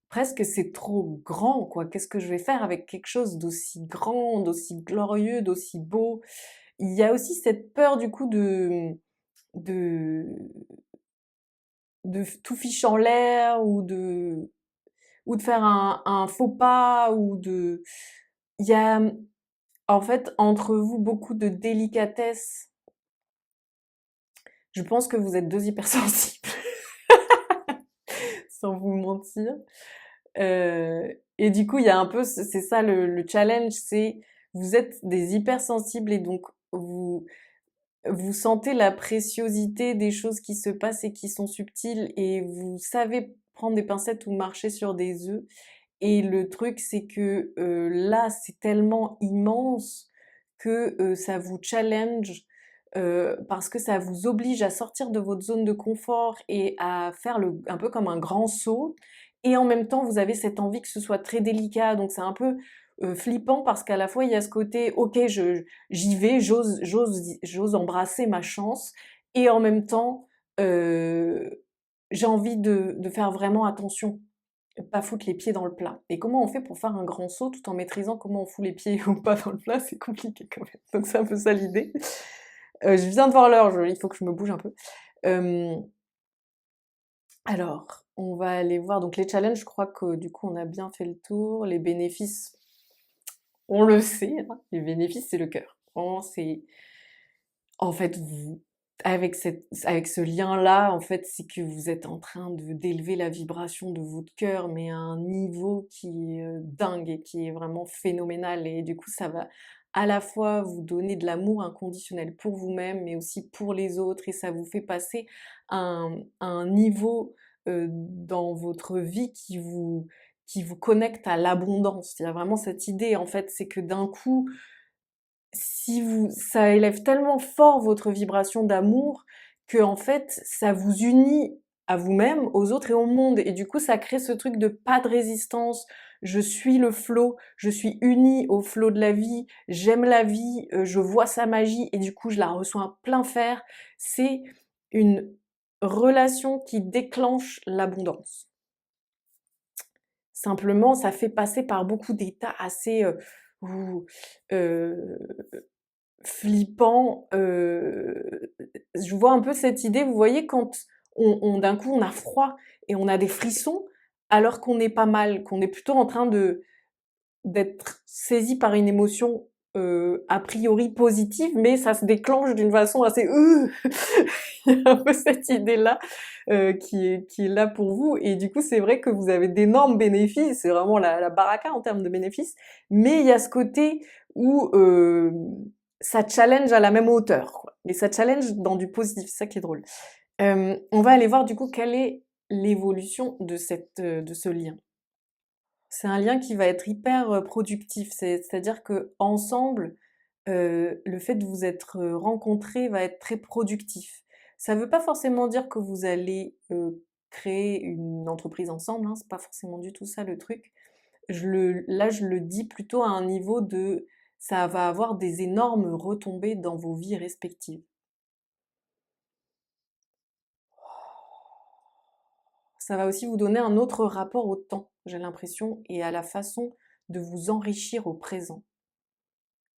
presque c'est trop grand, quoi. Qu'est-ce que je vais faire avec quelque chose d'aussi grand, d'aussi glorieux, d'aussi beau? Il y a aussi cette peur du coup de, de tout fiche en l'air ou de faire un faux pas il y a en fait entre vous beaucoup de délicatesse. Je pense que vous êtes deux hypersensibles, sans vous mentir. Et du coup, il y a un peu, c'est ça le challenge, c'est vous êtes des hypersensibles et donc vous sentez la préciosité des choses qui se passent et qui sont subtiles et vous savez prendre des pincettes ou marcher sur des œufs. Et le truc, c'est que là, c'est tellement immense que ça vous challenge parce que ça vous oblige à sortir de votre zone de confort et à faire un peu comme un grand saut. Et en même temps, vous avez cette envie que ce soit très délicat. Donc c'est un peu flippant parce qu'à la fois, il y a ce côté, ok, j'y vais, j'ose embrasser ma chance. Et en même temps, euh, j'ai envie de faire vraiment attention, pas foutre les pieds dans le plat. Et comment on fait pour faire un grand saut tout en maîtrisant comment on fout les pieds ou pas dans le plat? C'est compliqué quand même. Donc c'est un peu ça l'idée. Je viens de voir l'heure, il faut que je me bouge un peu. Euh, alors, on va aller voir. Donc les challenges, je crois que du coup on a bien fait le tour. Les bénéfices, on le sait, hein. Les bénéfices, c'est le cœur. Vraiment, c'est... En fait, avec ce lien-là, en fait, c'est que vous êtes en train d'élever la vibration de votre cœur, mais à un niveau qui est dingue et qui est vraiment phénoménal. Et du coup, ça va à la fois vous donner de l'amour inconditionnel pour vous-même, mais aussi pour les autres. Et ça vous fait passer à un niveau dans votre vie qui vous connecte à l'abondance. Il y a vraiment cette idée, en fait, c'est que d'un coup, ça élève tellement fort votre vibration d'amour que en fait, ça vous unit à vous-même, aux autres et au monde. Et du coup, ça crée ce truc de pas de résistance. Je suis le flot, je suis unie au flot de la vie, j'aime la vie, je vois sa magie et du coup, je la reçois à plein fer. C'est une relation qui déclenche l'abondance. Simplement, ça fait passer par beaucoup d'états assez ouh, euh, flippants. Je vois un peu cette idée, vous voyez, quand d'un coup on a froid et on a des frissons, alors qu'on n'est pas mal, qu'on est plutôt en train d'être saisi par une émotion a priori positive, mais ça se déclenche d'une façon assez il y a un peu cette idée-là qui est là pour vous, et du coup c'est vrai que vous avez d'énormes bénéfices, c'est vraiment la baraka en termes de bénéfices, mais il y a ce côté où ça challenge à la même hauteur, quoi. Mais ça challenge dans du positif, c'est ça qui est drôle. On va aller voir du coup quelle est l'évolution de ce lien. C'est un lien qui va être hyper productif, c'est-à-dire que ensemble, le fait de vous être rencontrés va être très productif. Ça veut pas forcément dire que vous allez créer une entreprise ensemble, hein, c'est pas forcément du tout ça le truc. Là, je le dis plutôt à un niveau de ça va avoir des énormes retombées dans vos vies respectives. Ça va aussi vous donner un autre rapport au temps, j'ai l'impression, et à la façon de vous enrichir au présent.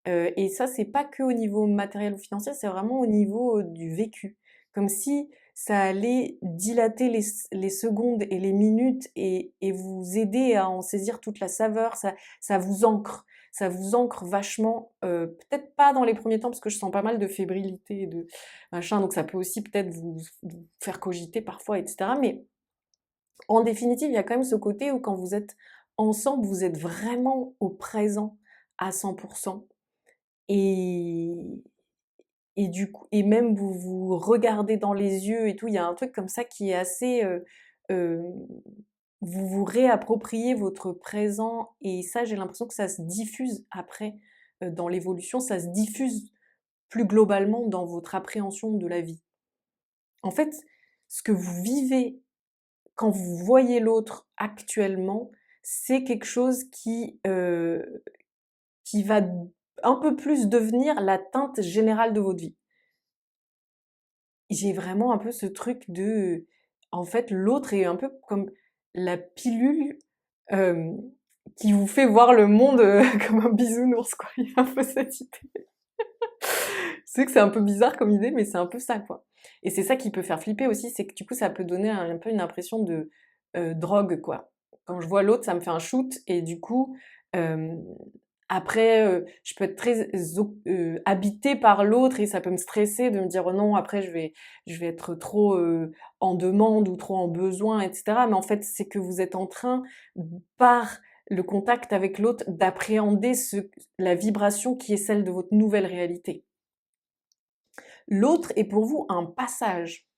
Et ça, c'est pas que au niveau matériel ou financier, c'est vraiment au niveau du vécu. Comme si ça allait dilater les secondes et les minutes et vous aider à en saisir toute la saveur. Ça vous ancre. Ça vous ancre vachement. Peut-être pas dans les premiers temps, parce que je sens pas mal de fébrilité et de machin, donc ça peut aussi peut-être vous faire cogiter parfois, etc. Mais en définitive, il y a quand même ce côté où quand vous êtes ensemble, vous êtes vraiment au présent à 100%. Et, et du coup, et même vous vous regardez dans les yeux et tout, il y a un truc comme ça qui est assez, euh, vous vous réappropriez votre présent, et ça, j'ai l'impression que ça se diffuse après dans l'évolution, ça se diffuse plus globalement dans votre appréhension de la vie. En fait, ce que vous vivez quand vous voyez l'autre actuellement, c'est quelque chose qui va un peu plus devenir la teinte générale de votre vie. J'ai vraiment un peu ce truc de, en fait, l'autre est un peu comme la pilule euh, qui vous fait voir le monde comme un bisounours, quoi. Il y a un peu cette idée. C'est que c'est un peu bizarre comme idée, mais c'est un peu ça, quoi. Et c'est ça qui peut faire flipper aussi, c'est que du coup, ça peut donner un peu une impression de drogue, quoi. Quand je vois l'autre, ça me fait un shoot, et du coup, euh, après, je peux être très habitée par l'autre, et ça peut me stresser de me dire: «Oh non, après je vais être trop en demande ou trop en besoin, etc.» Mais en fait, c'est que vous êtes en train, par le contact avec l'autre, d'appréhender la vibration qui est celle de votre nouvelle réalité. L'autre est pour vous un passage.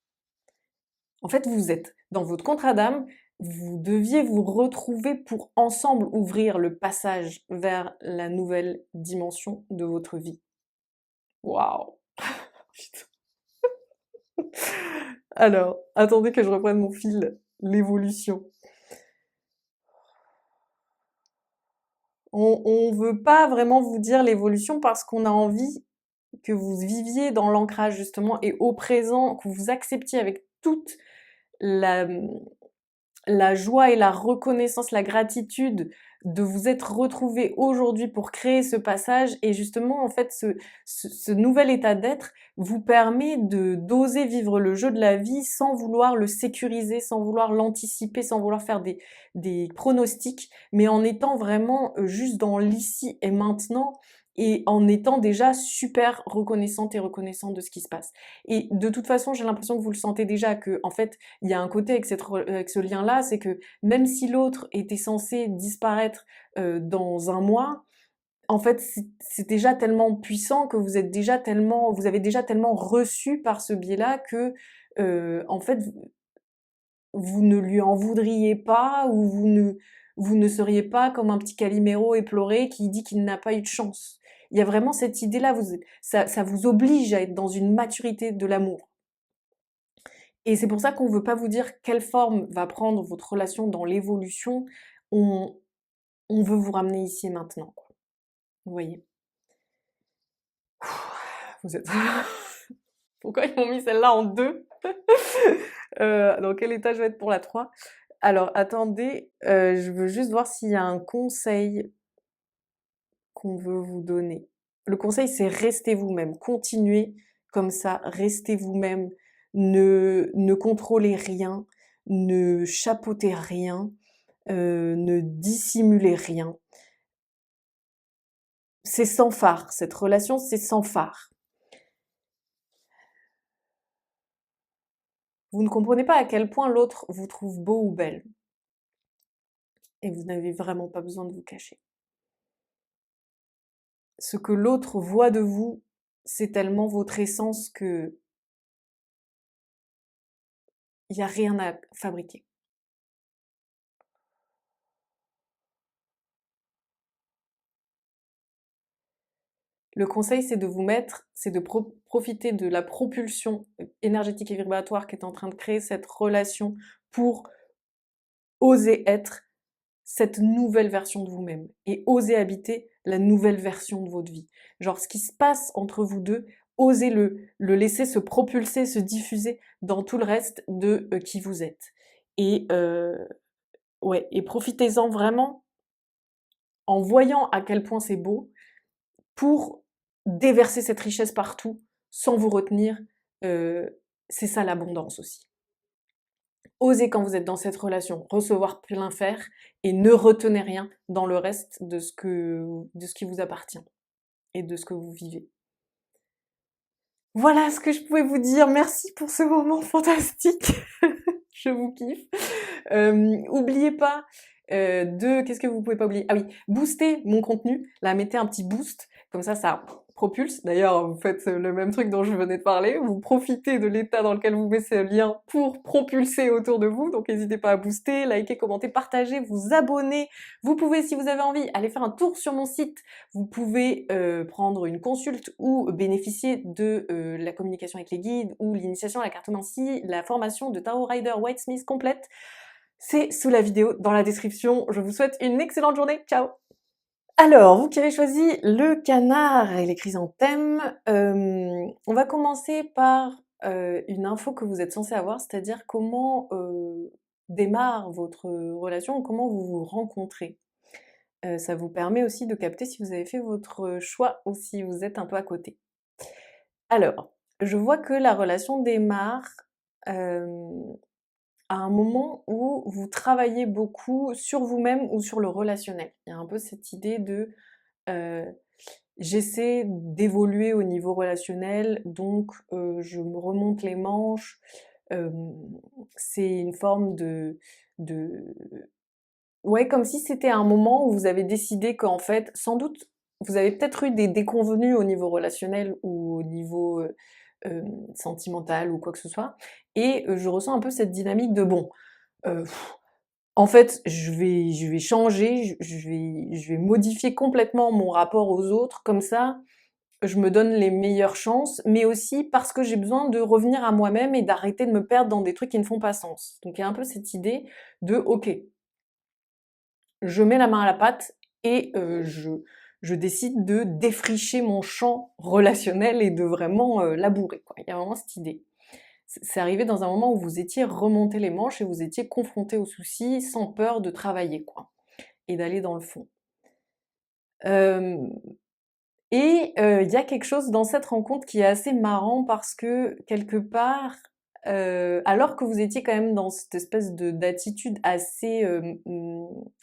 En fait, vous êtes dans votre contrat d'âme, vous deviez vous retrouver pour ensemble ouvrir le passage vers la nouvelle dimension de votre vie. Waouh! Alors, attendez que je reprenne mon fil, l'évolution. On veut pas vraiment vous dire l'évolution parce qu'on a envie que vous viviez dans l'ancrage justement et au présent, que vous acceptiez avec toute la, la joie et la reconnaissance, la gratitude de vous être retrouvés aujourd'hui pour créer ce passage. Et justement, en fait, ce nouvel état d'être vous permet d'oser vivre le jeu de la vie sans vouloir le sécuriser, sans vouloir l'anticiper, sans vouloir faire des pronostics, mais en étant vraiment juste dans l'ici et maintenant, et en étant déjà super reconnaissante et reconnaissant de ce qui se passe. Et de toute façon, j'ai l'impression que vous le sentez déjà, que en fait, il y a un côté avec avec ce lien-là, c'est que même si l'autre était censé disparaître dans un mois, en fait, c'est déjà tellement puissant que vous avez déjà tellement reçu par ce biais-là que, en fait, vous ne lui en voudriez pas, ou vous ne seriez pas comme un petit Calimero éploré qui dit qu'il n'a pas eu de chance. Il y a vraiment cette idée-là, ça vous oblige à être dans une maturité de l'amour. Et c'est pour ça qu'on veut pas vous dire quelle forme va prendre votre relation dans l'évolution. On, on veut vous ramener ici et maintenant, quoi. Vous voyez? Vous êtes... Pourquoi ils m'ont mis celle-là en 2? Dans quel état je vais être pour la 3? Alors, attendez, je veux juste voir s'il y a un conseil qu'on veut vous donner. Le conseil, c'est restez vous-même, continuez comme ça, restez vous-même, ne contrôlez rien, ne chapeautez rien, ne dissimulez rien. C'est sans phare, cette relation, c'est sans phare. Vous ne comprenez pas à quel point l'autre vous trouve beau ou belle. Et vous n'avez vraiment pas besoin de vous cacher. Ce que l'autre voit de vous, c'est tellement votre essence que il n'y a rien à fabriquer. Le conseil, c'est de vous mettre, c'est de profiter de la propulsion énergétique et vibratoire qui est en train de créer cette relation pour oser être cette nouvelle version de vous-même et oser habiter la nouvelle version de votre vie. Genre, ce qui se passe entre vous deux, osez le laisser se propulser, se diffuser dans tout le reste de qui vous êtes. Et ouais, et profitez-en vraiment en voyant à quel point c'est beau pour déverser cette richesse partout sans vous retenir. C'est ça l'abondance aussi. Osez quand vous êtes dans cette relation recevoir plein faire et ne retenez rien dans le reste de ce qui vous appartient et de ce que vous vivez. Voilà ce que je pouvais vous dire. Merci pour ce moment fantastique. Je vous kiffe. Oubliez pas qu'est-ce que vous pouvez pas oublier? Ah oui, booster mon contenu. Là, mettez un petit boost. Comme ça propulse. D'ailleurs, vous faites le même truc dont je venais de parler. Vous profitez de l'état dans lequel vous mettez ce lien pour propulser autour de vous. Donc, n'hésitez pas à booster, liker, commenter, partager, vous abonner. Vous pouvez, si vous avez envie, aller faire un tour sur mon site. Vous pouvez prendre une consulte ou bénéficier de la communication avec les guides ou l'initiation à la cartomancie, la formation de Tarot Rider Whitesmith complète. C'est sous la vidéo, dans la description. Je vous souhaite une excellente journée. Ciao! Alors, vous qui avez choisi le canard et les chrysanthèmes, on va commencer par une info que vous êtes censé avoir, c'est-à-dire comment démarre votre relation, comment vous vous rencontrez. Ça vous permet aussi de capter si vous avez fait votre choix ou si vous êtes un peu à côté. Alors, je vois que la relation démarre à un moment où vous travaillez beaucoup sur vous-même ou sur le relationnel. Il y a un peu cette idée de j'essaie d'évoluer au niveau relationnel, donc je me remonte les manches. C'est une forme de ouais, comme si c'était un moment où vous avez décidé qu'en fait, sans doute, vous avez peut-être eu des déconvenues au niveau relationnel ou au niveau sentimental ou quoi que ce soit. Et je ressens un peu cette dynamique de bon, euh, en fait, je vais changer, je vais modifier complètement mon rapport aux autres, comme ça, je me donne les meilleures chances, mais aussi parce que j'ai besoin de revenir à moi-même et d'arrêter de me perdre dans des trucs qui ne font pas sens. Donc il y a un peu cette idée de ok, je mets la main à la pâte et je décide de défricher mon champ relationnel et de vraiment labourer, quoi. Il y a vraiment cette idée. C'est arrivé dans un moment où vous étiez remonté les manches et vous étiez confronté aux soucis sans peur de travailler, quoi, et d'aller dans le fond. Et il y a quelque chose dans cette rencontre qui est assez marrant parce que quelque part, alors que vous étiez quand même dans cette espèce d'attitude assez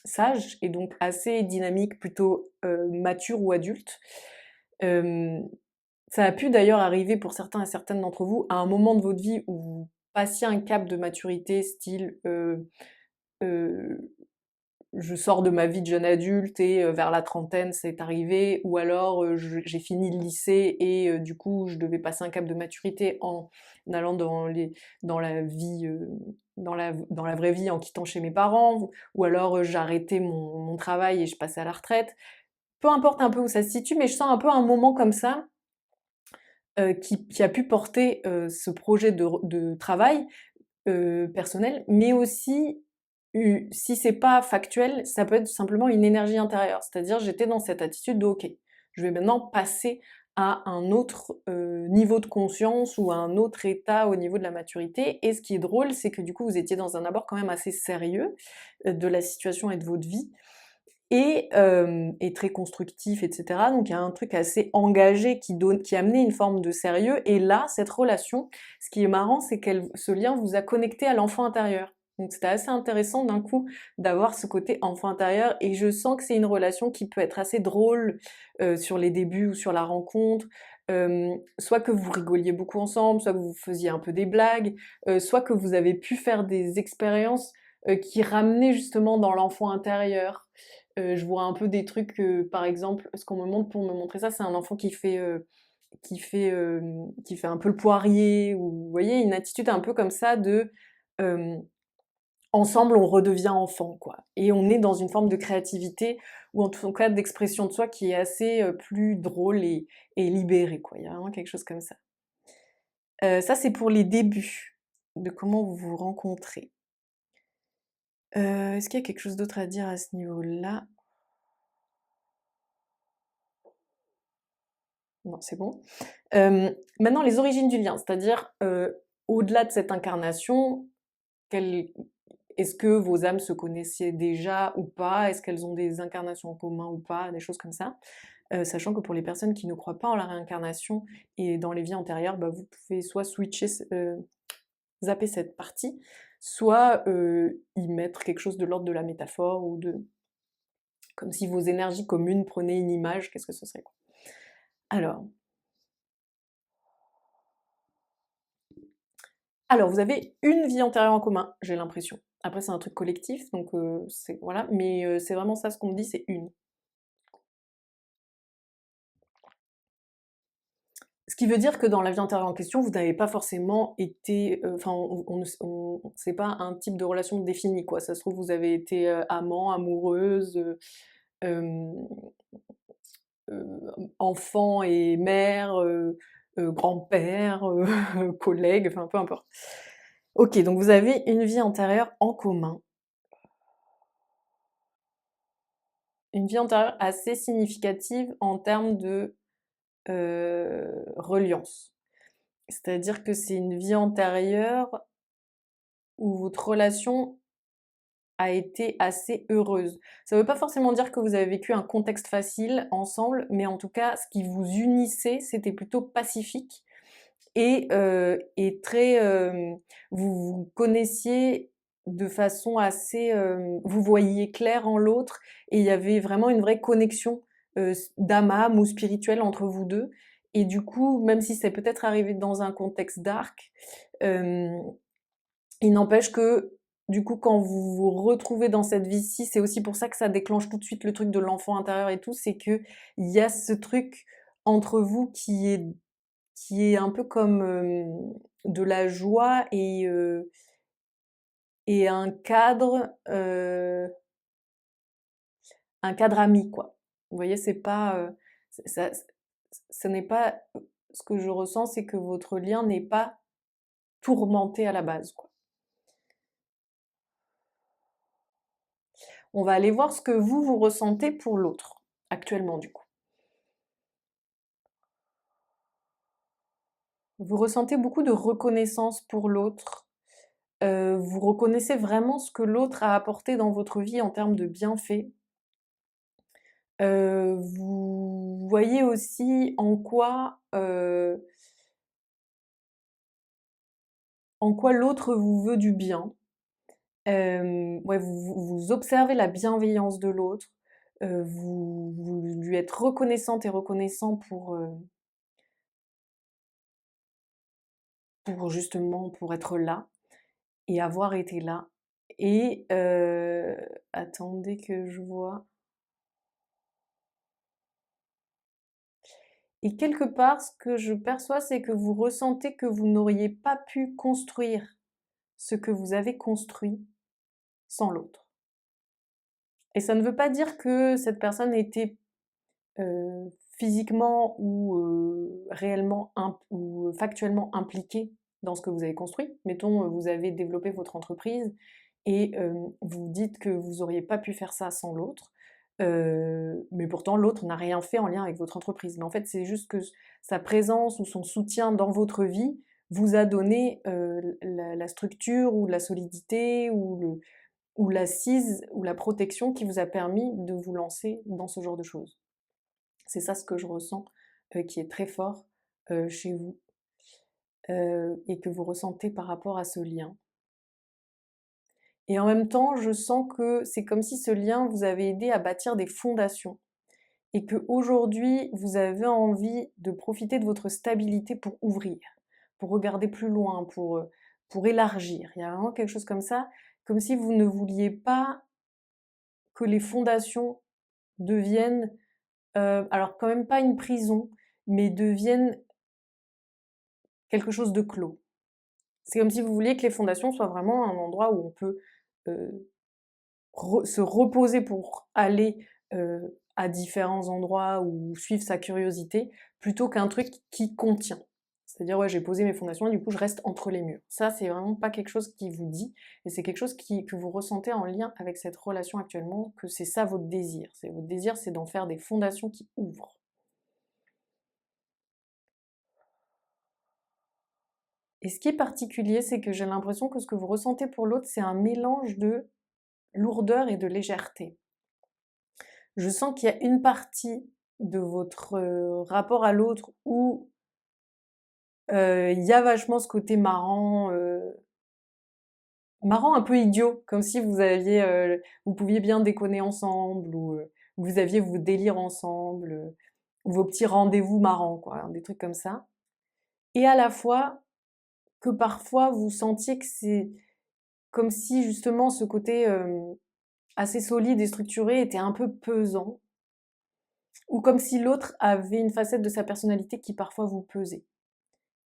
sage et donc assez dynamique, plutôt mature ou adulte, ça a pu d'ailleurs arriver pour certains et certaines d'entre vous à un moment de votre vie où vous passiez un cap de maturité, style je sors de ma vie de jeune adulte et vers la trentaine c'est arrivé, ou alors j'ai fini le lycée et du coup je devais passer un cap de maturité en allant dans la vie, dans la vraie vie en quittant chez mes parents, ou alors j'ai arrêté mon travail et je passais à la retraite. Peu importe un peu où ça se situe, mais je sens un peu un moment comme ça qui a pu porter ce projet de travail personnel, mais aussi, si c'est pas factuel, ça peut être simplement une énergie intérieure. C'est-à-dire, j'étais dans cette attitude de OK, je vais maintenant passer à un autre niveau de conscience ou à un autre état au niveau de la maturité. Et ce qui est drôle, c'est que du coup, vous étiez dans un abord quand même assez sérieux de la situation et de votre vie et très constructif, etc. Donc il y a un truc assez engagé qui amenait une forme de sérieux. Et là, cette relation, ce qui est marrant, c'est que ce lien vous a connecté à l'enfant intérieur. Donc c'était assez intéressant d'un coup d'avoir ce côté enfant intérieur. Et je sens que c'est une relation qui peut être assez drôle sur les débuts ou sur la rencontre. Soit que vous rigoliez beaucoup ensemble, soit que vous faisiez un peu des blagues, soit que vous avez pu faire des expériences qui ramenaient justement dans l'enfant intérieur. Je vois un peu des trucs, par exemple, ce qu'on me montre pour me montrer ça, c'est un enfant qui fait un peu le poirier, ou vous voyez, une attitude un peu comme ça de ensemble on redevient enfant, quoi. Et on est dans une forme de créativité, ou en tout cas d'expression de soi qui est assez plus drôle et libérée, quoi. Il y a vraiment quelque chose comme ça. Ça, c'est pour les débuts de comment vous vous rencontrez. Est-ce qu'il y a quelque chose d'autre à dire à ce niveau-là? Non, c'est bon. Maintenant, les origines du lien, c'est-à-dire, au-delà de cette incarnation, quelle est-ce que vos âmes se connaissaient déjà ou pas? Est-ce qu'elles ont des incarnations en commun ou pas? Des choses comme ça. Sachant que pour les personnes qui ne croient pas en la réincarnation et dans les vies antérieures, bah, vous pouvez soit switcher, zapper cette partie, soit y mettre quelque chose de l'ordre de la métaphore, ou de comme si vos énergies communes prenaient une image, qu'est-ce que ce serait, quoi? Alors Alors, vous avez une vie antérieure en commun, j'ai l'impression. Après, c'est un truc collectif, donc c'est voilà, mais c'est vraiment ça ce qu'on me dit, c'est une. Ce qui veut dire que dans la vie antérieure en question, vous n'avez pas forcément été, enfin, c'est pas un type de relation défini, quoi. Ça se trouve, vous avez été amant, amoureuse, hem, enfant et mère, grand-père, collègue, enfin peu importe. OK, donc vous avez une vie antérieure en commun. Une vie antérieure assez significative en termes de reliance. C'est-à-dire que c'est une vie antérieure où votre relation a été assez heureuse. Ça ne veut pas forcément dire que vous avez vécu un contexte facile ensemble, mais en tout cas, ce qui vous unissait, c'était plutôt pacifique et très, vous vous connaissiez de façon assez, vous voyiez clair en l'autre, et il y avait vraiment une vraie connexion, d'âme à âme ou spirituelle entre vous 2. Et du coup, même si c'est peut-être arrivé dans un contexte dark, hem, il n'empêche que, du coup, quand vous vous retrouvez dans cette vie-ci, c'est aussi pour ça que ça déclenche tout de suite le truc de l'enfant intérieur et tout, c'est qu'il y a ce truc entre vous qui est un peu comme de la joie et un cadre ami, quoi. Vous voyez, c'est pas, ça, ce n'est pas, ce que je ressens, c'est que votre lien n'est pas tourmenté à la base, quoi. On va aller voir ce que vous ressentez pour l'autre, actuellement, du coup. Vous ressentez beaucoup de reconnaissance pour l'autre. Vous reconnaissez vraiment ce que l'autre a apporté dans votre vie en termes de bienfaits. Vous voyez aussi en quoi l'autre vous veut du bien. Ouais, vous observez la bienveillance de l'autre, vous lui êtes reconnaissante et reconnaissant pour justement pour être là et avoir été là. Et attendez que je vois. Et quelque part, ce que je perçois, c'est que vous ressentez que vous n'auriez pas pu construire ce que vous avez construit sans l'autre. Et ça ne veut pas dire que cette personne était physiquement ou réellement ou factuellement impliquée dans ce que vous avez construit. Mettons, vous avez développé votre entreprise et vous dites que vous n'auriez pas pu faire ça sans l'autre, mais pourtant l'autre n'a rien fait en lien avec votre entreprise. Mais en fait, c'est juste que sa présence ou son soutien dans votre vie vous a donné la structure ou la solidité ou l'assise ou la protection qui vous a permis de vous lancer dans ce genre de choses. C'est ça ce que je ressens, qui est très fort chez vous et que vous ressentez par rapport à ce lien. Et en même temps, je sens que c'est comme si ce lien vous avait aidé à bâtir des fondations et qu'aujourd'hui, vous avez envie de profiter de votre stabilité pour ouvrir, pour regarder plus loin, pour élargir. Il y a vraiment quelque chose comme ça, comme si vous ne vouliez pas que les fondations deviennent, alors quand même pas une prison, mais deviennent quelque chose de clos. C'est comme si vous vouliez que les fondations soient vraiment un endroit où on peut se reposer pour aller à différents endroits ou suivre sa curiosité, plutôt qu'un truc qui contient. C'est-à-dire, ouais, j'ai posé mes fondations et du coup, je reste entre les murs. Ça, c'est vraiment pas quelque chose qui vous dit, et c'est quelque chose que vous ressentez en lien avec cette relation actuellement, que c'est ça votre désir. Votre désir, c'est d'en faire des fondations qui ouvrent. Et ce qui est particulier, c'est que j'ai l'impression que ce que vous ressentez pour l'autre, c'est un mélange de lourdeur et de légèreté. Je sens qu'il y a une partie de votre rapport à l'autre où il y a vachement ce côté marrant, marrant un peu idiot, comme si vous pouviez bien déconner ensemble ou vous aviez vos délires ensemble, ou vos petits rendez-vous marrants, quoi, des trucs comme ça. Et à la fois que parfois vous sentiez que c'est comme si justement ce côté assez solide et structuré était un peu pesant, ou comme si l'autre avait une facette de sa personnalité qui parfois vous pesait.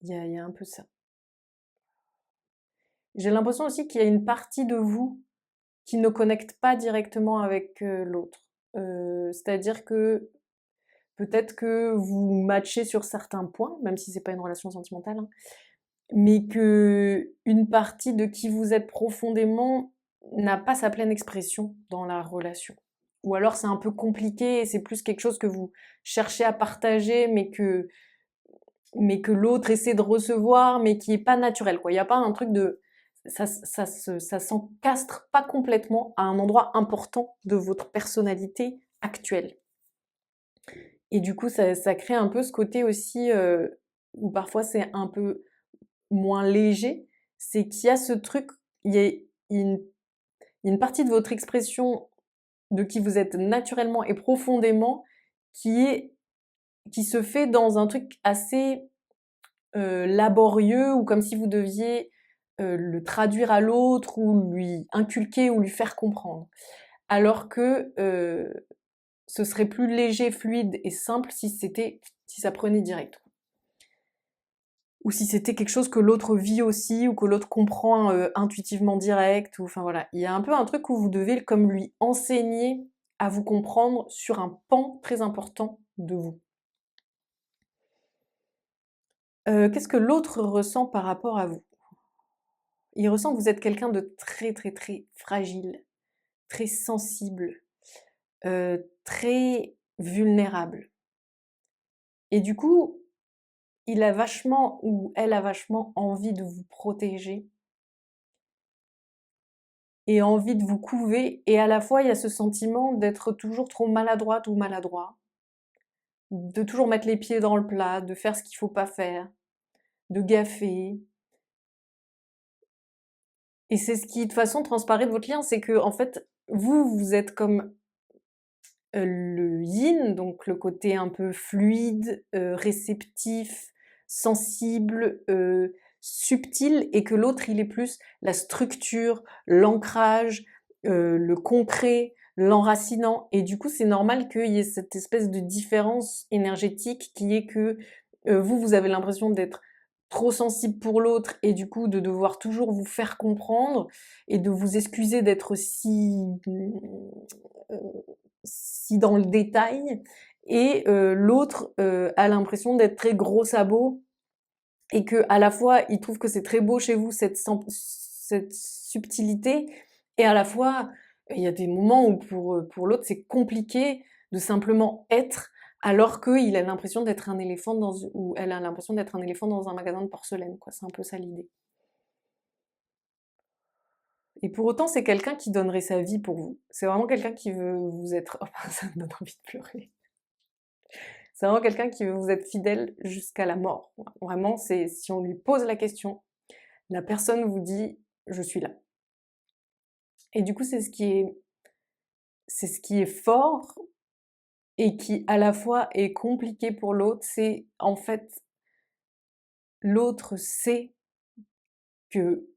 Il y a un peu ça. J'ai l'impression aussi qu'il y a une partie de vous qui ne connecte pas directement avec l'autre. C'est-à-dire que peut-être que vous matchez sur certains points, même si c'est pas une relation sentimentale, hein, mais que une partie de qui vous êtes profondément n'a pas sa pleine expression dans la relation. Ou alors c'est un peu compliqué et c'est plus quelque chose que vous cherchez à partager, mais que l'autre essaie de recevoir, mais qui est pas naturel, quoi. Il n'y a pas un truc de... Ça s'encastre pas complètement à un endroit important de votre personnalité actuelle. Et du coup, ça crée un peu ce côté aussi où parfois c'est un peu moins léger, c'est qu'il y a ce truc, il y a une partie de votre expression de qui vous êtes naturellement et profondément qui se fait dans un truc assez laborieux ou comme si vous deviez le traduire à l'autre ou lui inculquer ou lui faire comprendre. Alors que ce serait plus léger, fluide et simple si ça prenait direct. Ou si c'était quelque chose que l'autre vit aussi ou que l'autre comprend intuitivement direct. Ou enfin voilà, il y a un peu un truc où vous devez comme lui enseigner à vous comprendre sur un pan très important de vous. Qu'est-ce que l'autre ressent par rapport à vous? Il ressent que vous êtes quelqu'un de très très très fragile, très sensible, très vulnérable. Et du coup, il a vachement ou elle a vachement envie de vous protéger et envie de vous couver. Et à la fois, il y a ce sentiment d'être toujours trop maladroite ou maladroit, de toujours mettre les pieds dans le plat, de faire ce qu'il faut pas faire, de gaffer. Et c'est ce qui, de toute façon, transparaît de votre lien, c'est que, en fait, vous êtes comme le yin, donc le côté un peu fluide, réceptif, sensible, subtil et que l'autre il est plus la structure, l'ancrage, le concret, l'enracinant. Et du coup, c'est normal qu'il y ait cette espèce de différence énergétique qui est que vous avez l'impression d'être trop sensible pour l'autre et du coup de devoir toujours vous faire comprendre et de vous excuser d'être euh, si dans le détail. Et l'autre a l'impression d'être très gros sabot et que à la fois il trouve que c'est très beau chez vous cette subtilité et à la fois il y a des moments où pour l'autre c'est compliqué de simplement être alors qu'il a l'impression d'être un éléphant ou elle a l'impression d'être un éléphant dans un magasin de porcelaine, quoi. C'est un peu ça l'idée. Et pour autant, c'est quelqu'un qui donnerait sa vie pour vous. C'est vraiment quelqu'un qui veut vous être... Oh, ça me donne envie de pleurer. C'est vraiment quelqu'un qui veut vous être fidèle jusqu'à la mort. Vraiment, c'est si on lui pose la question, la personne vous dit je suis là. Et du coup, c'est ce qui est fort et qui à la fois est compliqué pour l'autre. C'est en fait l'autre sait que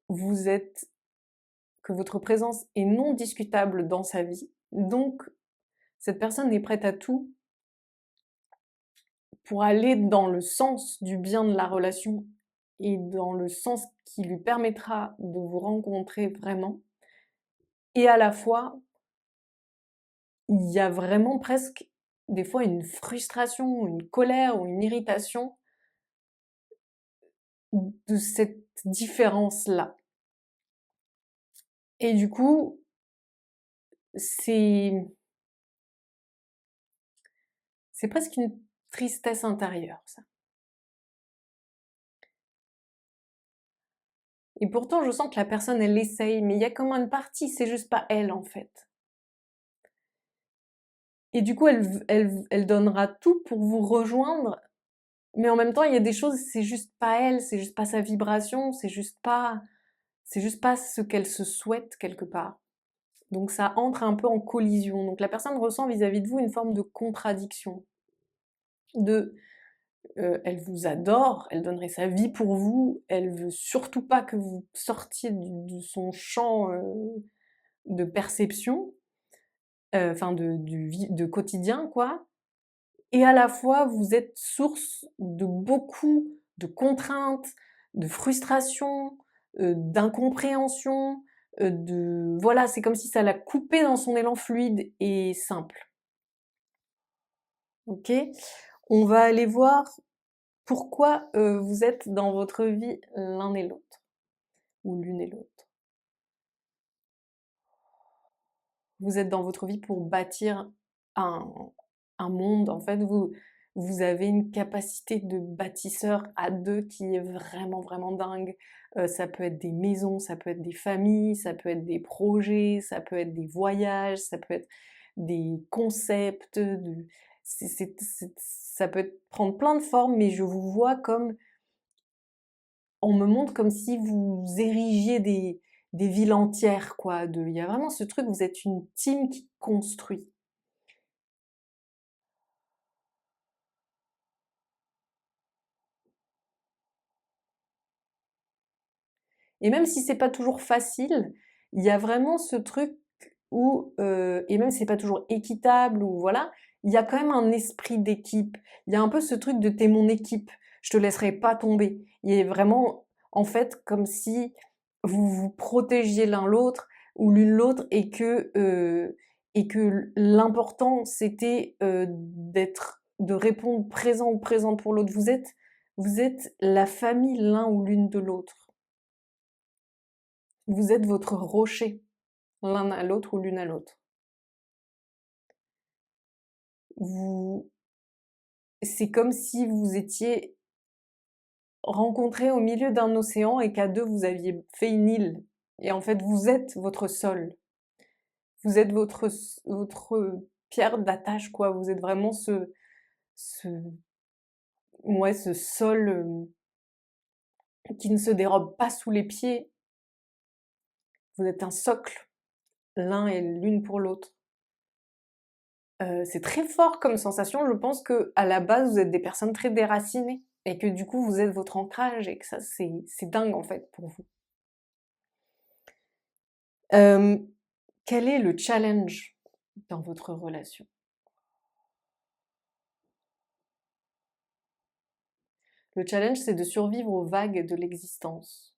vous êtes, que votre présence est non discutable dans sa vie. Donc, cette personne est prête à tout pour aller dans le sens du bien de la relation et dans le sens qui lui permettra de vous rencontrer vraiment. Et à la fois, il y a vraiment presque des fois une frustration, une colère ou une irritation de cette différence-là. Et du coup, c'est presque une tristesse intérieure, ça. Et pourtant, je sens que la personne, elle essaye, mais il y a comme une partie, c'est juste pas elle, en fait. Et du coup, elle donnera tout pour vous rejoindre, mais en même temps, il y a des choses, c'est juste pas elle, c'est juste pas sa vibration, c'est juste pas ce qu'elle se souhaite quelque part. Donc ça entre un peu en collision. Donc la personne ressent vis-à-vis de vous une forme de contradiction. Elle vous adore, elle donnerait sa vie pour vous, elle veut surtout pas que vous sortiez de son champ de perception, enfin de quotidien, quoi. Et à la fois, vous êtes source de beaucoup de contraintes, de frustration, d'incompréhension, voilà, c'est comme si ça l'a coupé dans son élan fluide et simple. Ok? On va aller voir pourquoi vous êtes dans votre vie l'un et l'autre, ou l'une et l'autre. Vous êtes dans votre vie pour bâtir un, un monde. En fait, vous avez une capacité de bâtisseur à deux qui est vraiment, vraiment dingue. Ça peut être des maisons, ça peut être des familles, ça peut être des projets, ça peut être des voyages, ça peut être des concepts. Ça peut prendre plein de formes, mais je vous vois comme on me montre comme si vous érigiez des villes entières, quoi. Il y a vraiment ce truc, vous êtes une team qui construit. Et même si c'est pas toujours facile, il y a vraiment ce truc où, et même si c'est pas toujours équitable ou voilà, il y a quand même un esprit d'équipe. Il y a un peu ce truc de t'es mon équipe, je te laisserai pas tomber. Il y a vraiment, en fait, comme si vous vous protégiez l'un l'autre ou l'une l'autre et que l'important c'était de répondre présent ou présente pour l'autre. Vous êtes la famille l'un ou l'une de l'autre. Vous êtes votre rocher, l'un à l'autre ou l'une à l'autre. Vous, c'est comme si vous étiez rencontrés au milieu d'un océan et qu'à deux vous aviez fait une île. Et en fait, vous êtes votre sol. Vous êtes votre pierre d'attache, quoi. Vous êtes vraiment ce, ouais, ce sol qui ne se dérobe pas sous les pieds. Vous êtes un socle, l'un et l'une pour l'autre. C'est très fort comme sensation. Je pense que à la base, vous êtes des personnes très déracinées. et que du coup vous êtes votre ancrage et que ça c'est dingue en fait pour vous. Quel est le challenge dans votre relation? Le challenge, c'est de survivre aux vagues de l'existence.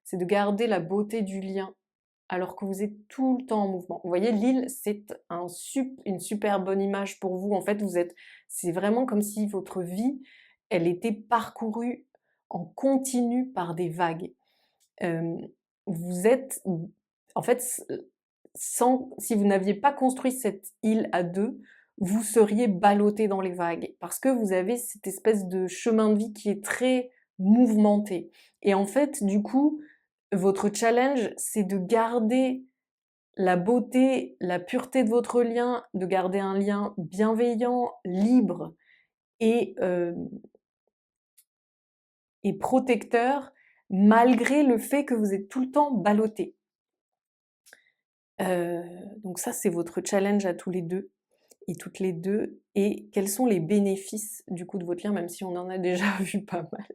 C'est de garder la beauté du lien alors que vous êtes tout le temps en mouvement. Vous voyez, l'île, c'est une super bonne image pour vous. En fait, c'est vraiment comme si votre vie, elle était parcourue en continu par des vagues. Euh, vous êtes, en fait, si vous n'aviez pas construit cette île à deux, vous seriez ballotté dans les vagues parce que vous avez cette espèce de chemin de vie qui est très mouvementé. Et en fait, du coup, votre challenge, c'est de garder la beauté, la pureté de votre lien, de garder un lien bienveillant, libre et, euh, et protecteur, malgré le fait que vous êtes tout le temps ballotté. Donc ça, c'est votre challenge à tous les deux et toutes les deux. Et quels sont les bénéfices du coup de votre lien, même si on en a déjà vu pas mal.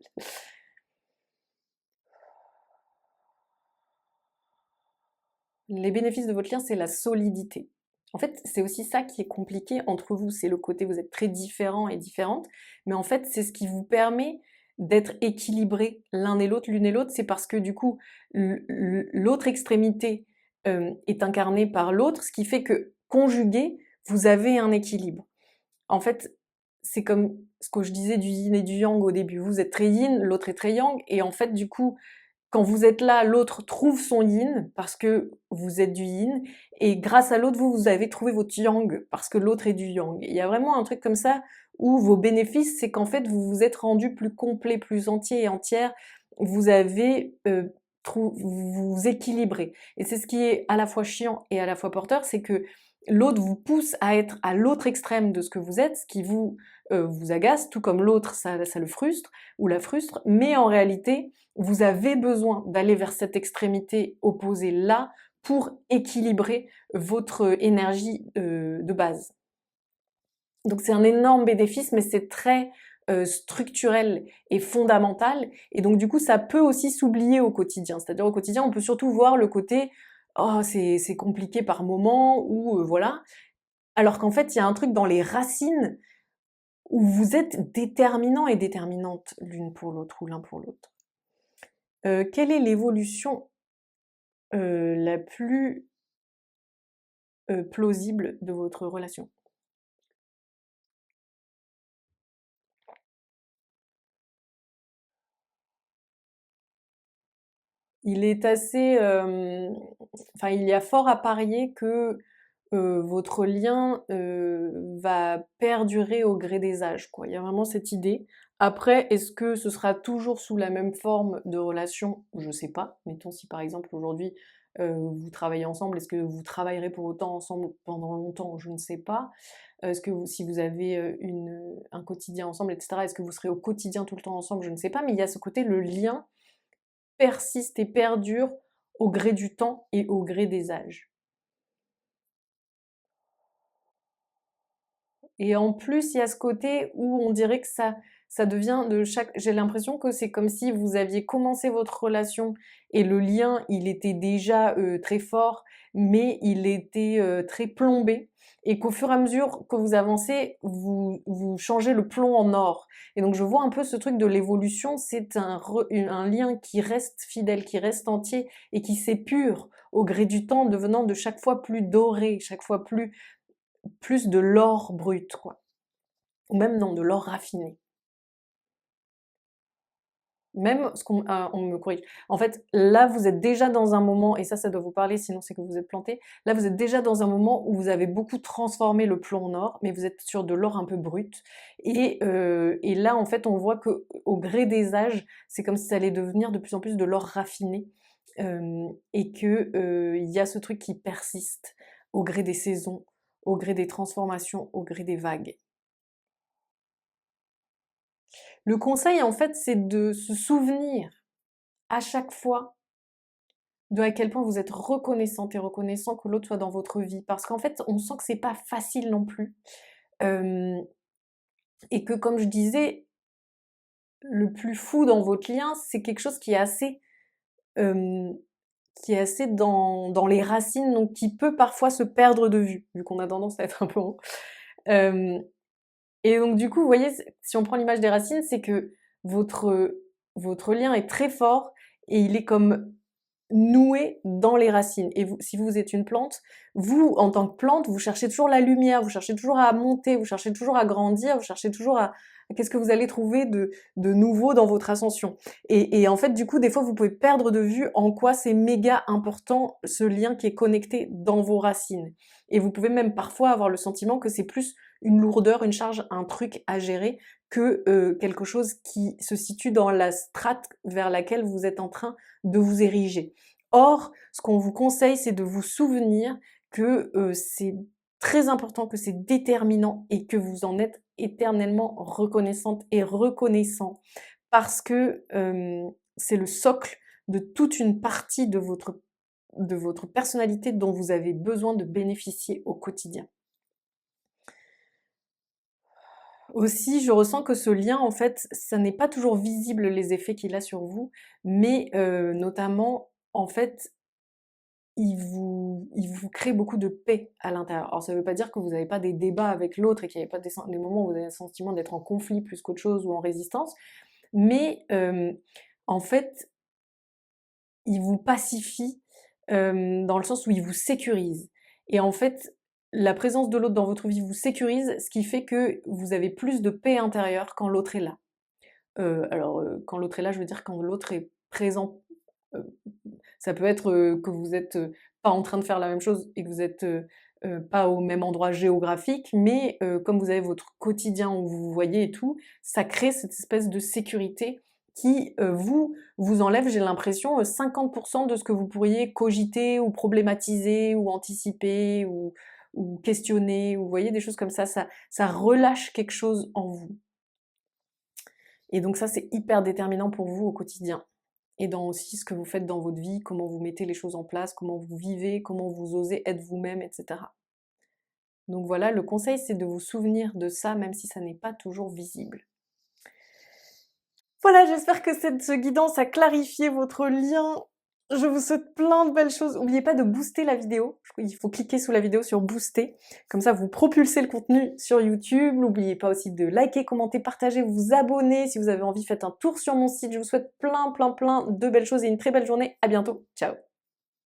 Les bénéfices de votre lien, c'est la solidité. En fait, c'est aussi ça qui est compliqué entre vous, c'est le côté vous êtes très différents et différentes, mais en fait, c'est ce qui vous permet d'être équilibrés l'un et l'autre, l'une et l'autre, c'est parce que du coup, l'autre extrémité est incarnée par l'autre, ce qui fait que conjugué, vous avez un équilibre. En fait, c'est comme ce que je disais du yin et du yang au début. Vous êtes très yin, l'autre est très yang, et en fait, du coup, quand vous êtes là, l'autre trouve son yin parce que vous êtes du yin, et grâce à l'autre, vous avez trouvé votre yang parce que l'autre est du yang. Il y a vraiment un truc comme ça où vos bénéfices, c'est qu'en fait, vous vous êtes rendu plus complet, plus entier et entière. Vous avez vous vous équilibrez. Et c'est ce qui est à la fois chiant et à la fois porteur, c'est que l'autre vous pousse à être à l'autre extrême de ce que vous êtes, ce qui vous agace, tout comme l'autre, ça le frustre ou la frustre, mais en réalité, vous avez besoin d'aller vers cette extrémité opposée là pour équilibrer votre énergie de base. Donc c'est un énorme bénéfice, mais c'est très structurel et fondamental. Et donc du coup, ça peut aussi s'oublier au quotidien. C'est-à-dire au quotidien, on peut surtout voir le côté oh c'est compliqué par moment ou voilà. Alors qu'en fait, il y a un truc dans les racines où vous êtes déterminant et déterminante l'une pour l'autre ou l'un pour l'autre. Quelle est l'évolution la plus plausible de votre relation? Il est assez, enfin, il y a fort à parier que votre lien va perdurer au gré des âges, quoi. Il y a vraiment cette idée. Après, est-ce que ce sera toujours sous la même forme de relation? Je sais pas. Mettons si par exemple aujourd'hui vous travaillez ensemble, est-ce que vous travaillerez pour autant ensemble pendant longtemps? Je ne sais pas. Est-ce que si vous avez un quotidien ensemble, etc., est-ce que vous serez au quotidien tout le temps ensemble? Je ne sais pas, mais il y a ce côté, le lien persiste et perdure au gré du temps et au gré des âges. Et en plus, il y a ce côté où on dirait que ça devient de chaque. J'ai l'impression que c'est comme si vous aviez commencé votre relation et le lien, il était déjà très fort, mais il était très plombé. Et qu'au fur et à mesure que vous avancez, vous changez le plomb en or. Et donc je vois un peu ce truc de l'évolution, c'est un lien qui reste fidèle, qui reste entier et qui s'épure au gré du temps, devenant de chaque fois plus doré, chaque fois plus de l'or brut, quoi. Ou même non, de l'or raffiné. Même ce qu'on on me corrige. En fait, là, vous êtes déjà dans un moment, et ça doit vous parler, sinon c'est que vous êtes planté. Là, vous êtes déjà dans un moment où vous avez beaucoup transformé le plomb en or, mais vous êtes sur de l'or un peu brut. Et là, en fait, on voit que au gré des âges, c'est comme si ça allait devenir de plus en plus de l'or raffiné, et que il y a ce truc qui persiste au gré des saisons, au gré des transformations, au gré des vagues. Le conseil, en fait, c'est de se souvenir à chaque fois de à quel point vous êtes reconnaissante et reconnaissant que l'autre soit dans votre vie. Parce qu'en fait, on sent que c'est pas facile non plus. Euh, et que, comme je disais, le plus fou dans votre lien, c'est quelque chose qui est assez dans les racines, donc qui peut parfois se perdre de vue, vu qu'on a tendance à être un peu rond. Et donc du coup, vous voyez, si on prend l'image des racines, c'est que votre lien est très fort et il est comme noué dans les racines. Et vous, si vous êtes une plante, vous, en tant que plante, vous cherchez toujours la lumière, vous cherchez toujours à monter, vous cherchez toujours à grandir, vous cherchez toujours à qu'est-ce que vous allez trouver de nouveau dans votre ascension. Et en fait, du coup, des fois, vous pouvez perdre de vue en quoi c'est méga important ce lien qui est connecté dans vos racines. Et vous pouvez même parfois avoir le sentiment que c'est plus une lourdeur, une charge, un truc à gérer que quelque chose qui se situe dans la strate vers laquelle vous êtes en train de vous ériger. Or, ce qu'on vous conseille, c'est de vous souvenir que c'est très important, que c'est déterminant et que vous en êtes éternellement reconnaissante et reconnaissant parce que c'est le socle de toute une partie de votre personnalité dont vous avez besoin de bénéficier au quotidien. Aussi, je ressens que ce lien, en fait, ça n'est pas toujours visible les effets qu'il a sur vous, mais notamment, en fait, il vous crée beaucoup de paix à l'intérieur. Alors ça veut pas dire que vous n'avez pas des débats avec l'autre et qu'il n'y a pas des moments où vous avez le sentiment d'être en conflit plus qu'autre chose ou en résistance, mais en fait, il vous pacifie dans le sens où il vous sécurise. Et en fait, la présence de l'autre dans votre vie vous sécurise, ce qui fait que vous avez plus de paix intérieure quand l'autre est là. Quand l'autre est là, je veux dire quand l'autre est présent. Heu, Ça peut être, que vous êtes, pas en train de faire la même chose et que vous êtes, pas au même endroit géographique, mais comme vous avez votre quotidien où vous vous voyez et tout, ça crée cette espèce de sécurité qui, vous enlève, j'ai l'impression, 50 de ce que vous pourriez cogiter ou problématiser ou anticiper ou questionner, ou vous voyez, des choses comme ça. Ça relâche quelque chose en vous. Et donc ça, c'est hyper déterminant pour vous au quotidien. Et dans aussi ce que vous faites dans votre vie, comment vous mettez les choses en place, comment vous vivez, comment vous osez être vous-même, etc. Donc voilà, le conseil, c'est de vous souvenir de ça, même si ça n'est pas toujours visible. Voilà, j'espère que cette guidance a clarifié votre lien. Je vous souhaite plein de belles choses. N'oubliez pas de booster la vidéo. Il faut cliquer sous la vidéo sur booster. Comme ça, vous propulsez le contenu sur YouTube. N'oubliez pas aussi de liker, commenter, partager, vous abonner. Si vous avez envie, faites un tour sur mon site. Je vous souhaite plein, plein, plein de belles choses et une très belle journée. À bientôt. Ciao.